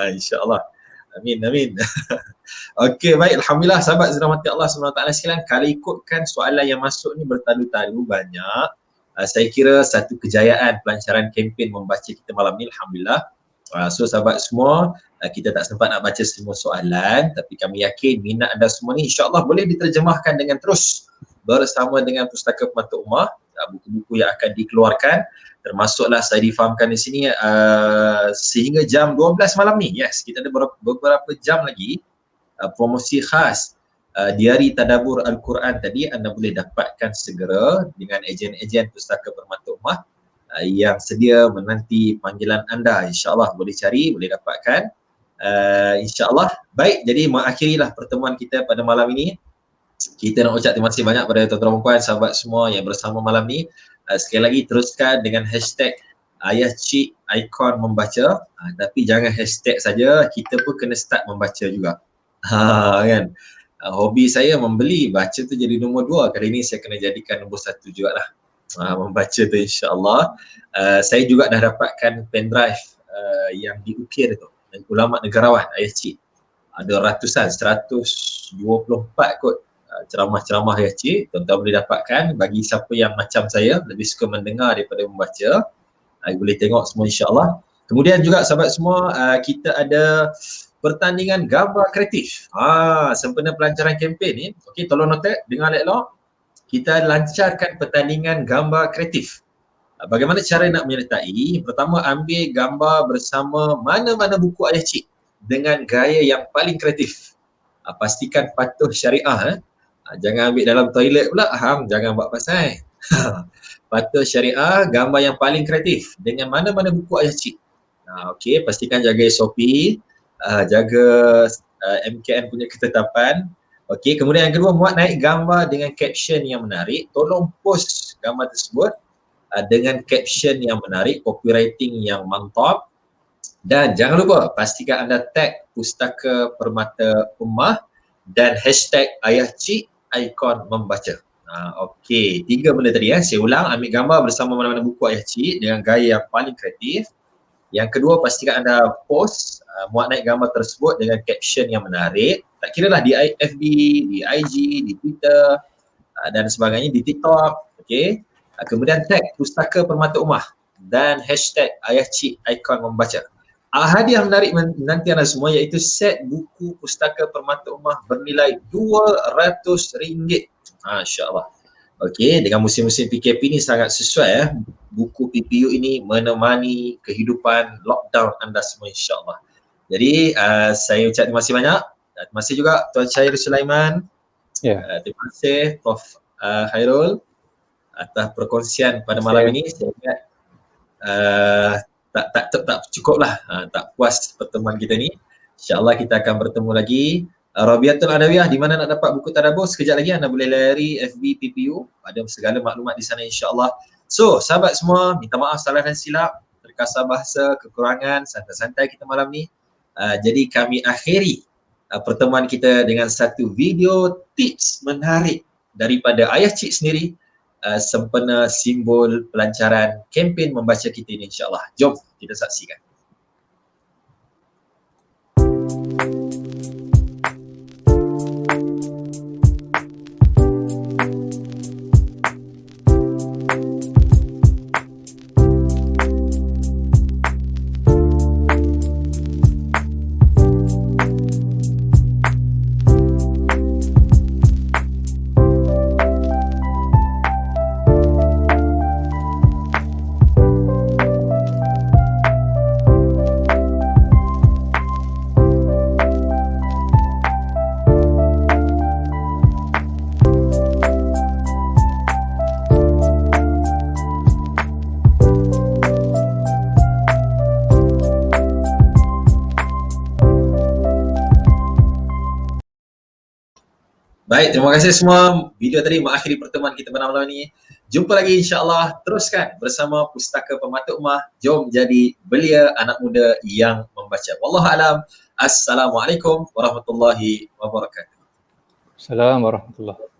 InsyaAllah. Amin, amin. Okey, baik. Alhamdulillah sahabat dirahmati Allah SWT sekalian. Kalau ikutkan soalan yang masuk ni bertalu-talu banyak, saya kira satu kejayaan pelancaran kempen membaca kita malam ni, Alhamdulillah. So sahabat semua, kita tak sempat nak baca semua soalan, tapi kami yakin minat anda semua ni insyaAllah boleh diterjemahkan dengan terus bersama dengan Pustaka Permata Ummah, buku-buku yang akan dikeluarkan, termasuklah saya difahamkan di sini sehingga jam 12 malam ni. Yes, kita ada beberapa jam lagi promosi khas Diari Tadabbur Al-Quran tadi anda boleh dapatkan segera dengan ejen-ejen Pustaka Permata Ummah yang sedia menanti panggilan anda. InsyaAllah boleh cari, boleh dapatkan. InsyaAllah. Baik, jadi mengakhirilah pertemuan kita pada malam ini. Kita nak ucap terima kasih banyak pada tuan-tuan dan puan, sahabat semua yang bersama malam ni. Sekali lagi teruskan dengan hashtag Ayah Cik Ikon Membaca. Tapi jangan hashtag saja, kita pun kena start membaca juga. Kan? Hobi saya membeli, baca tu jadi nombor 2. Kali ni saya kena jadikan nombor 1 jugalah. Membaca tu insyaAllah. Saya juga dah dapatkan pendrive yang diukir tu, ulama negarawan Ayah Cik. Ada ratusan, 124 kot ceramah-ceramah Ayah Cik. Tuan-tuan boleh dapatkan. Bagi siapa yang macam saya lebih suka mendengar daripada membaca, boleh tengok semua insyaAllah. Kemudian juga sahabat semua, kita ada pertandingan gambar kreatif. Sempena pelancaran kempen ni. Okey, tolong note, dengar elok. Kita lancarkan pertandingan gambar kreatif. Bagaimana cara nak menyertai? Pertama, ambil gambar bersama mana-mana buku Ayah Cik dengan gaya yang paling kreatif. Pastikan patuh syariah. Jangan ambil dalam toilet pula. Jangan buat pasal. Patuh syariah, gambar yang paling kreatif dengan mana-mana buku Ayah Cik. Okey, pastikan jaga SOP, jaga MKN punya ketetapan. Okey, kemudian yang kedua, muat naik gambar dengan caption yang menarik. Tolong post gambar tersebut dengan caption yang menarik, copywriting yang mantap. Dan jangan lupa pastikan anda tag Pustaka Permata Ummah dan hashtag Ayah Cik Ikon Membaca. Okey, 3 benda tadi. Saya ulang, ambil gambar bersama mana-mana buku Ayah Cik dengan gaya yang paling kreatif. Yang kedua, pastikan anda post, muat naik gambar tersebut dengan caption yang menarik. Tak kira lah di FB, di IG, di Twitter dan sebagainya, di TikTok. Okey. Kemudian tag Pustaka Permata Ummah dan hashtag Ayah Cik Ikon Membaca. Hadiah menarik menanti anda semua iaitu set buku Pustaka Permata Ummah bernilai RM200. Masya-Allah. Okey, dengan musim-musim PKP ni sangat sesuai buku PPU ini menemani kehidupan lockdown anda semua insya-Allah. Jadi saya ucap terima kasih banyak. Terima kasih juga Tuan Syahir Sulaiman. Terima kasih Prof Khairul atas perkongsian pada malam ini. Saya ingat tak cukup lah, tak puas pertemuan kita ni. InsyaAllah kita akan bertemu lagi. Rabiatul Adawiyah, di mana nak dapat buku tadabbur? Sekejap lagi anda boleh layari FB PPU, ada segala maklumat di sana insyaAllah. So sahabat semua, minta maaf salah dan silap, terkasar bahasa, kekurangan, santai-santai kita malam ni. Jadi kami akhiri pertemuan kita dengan satu video tips menarik daripada Ayah Cik sendiri sempena simbol pelancaran kempen membaca kita ini insyaAllah. Jom kita saksikan. Baik, terima kasih semua. Video tadi mengakhiri pertemuan kita pada malam ini. Jumpa lagi insya-Allah, teruskan bersama Pustaka Pemata Ummah. Jom jadi belia anak muda yang membaca. Wallahu alam. Assalamualaikum warahmatullahi wabarakatuh. Assalamualaikum warahmatullahi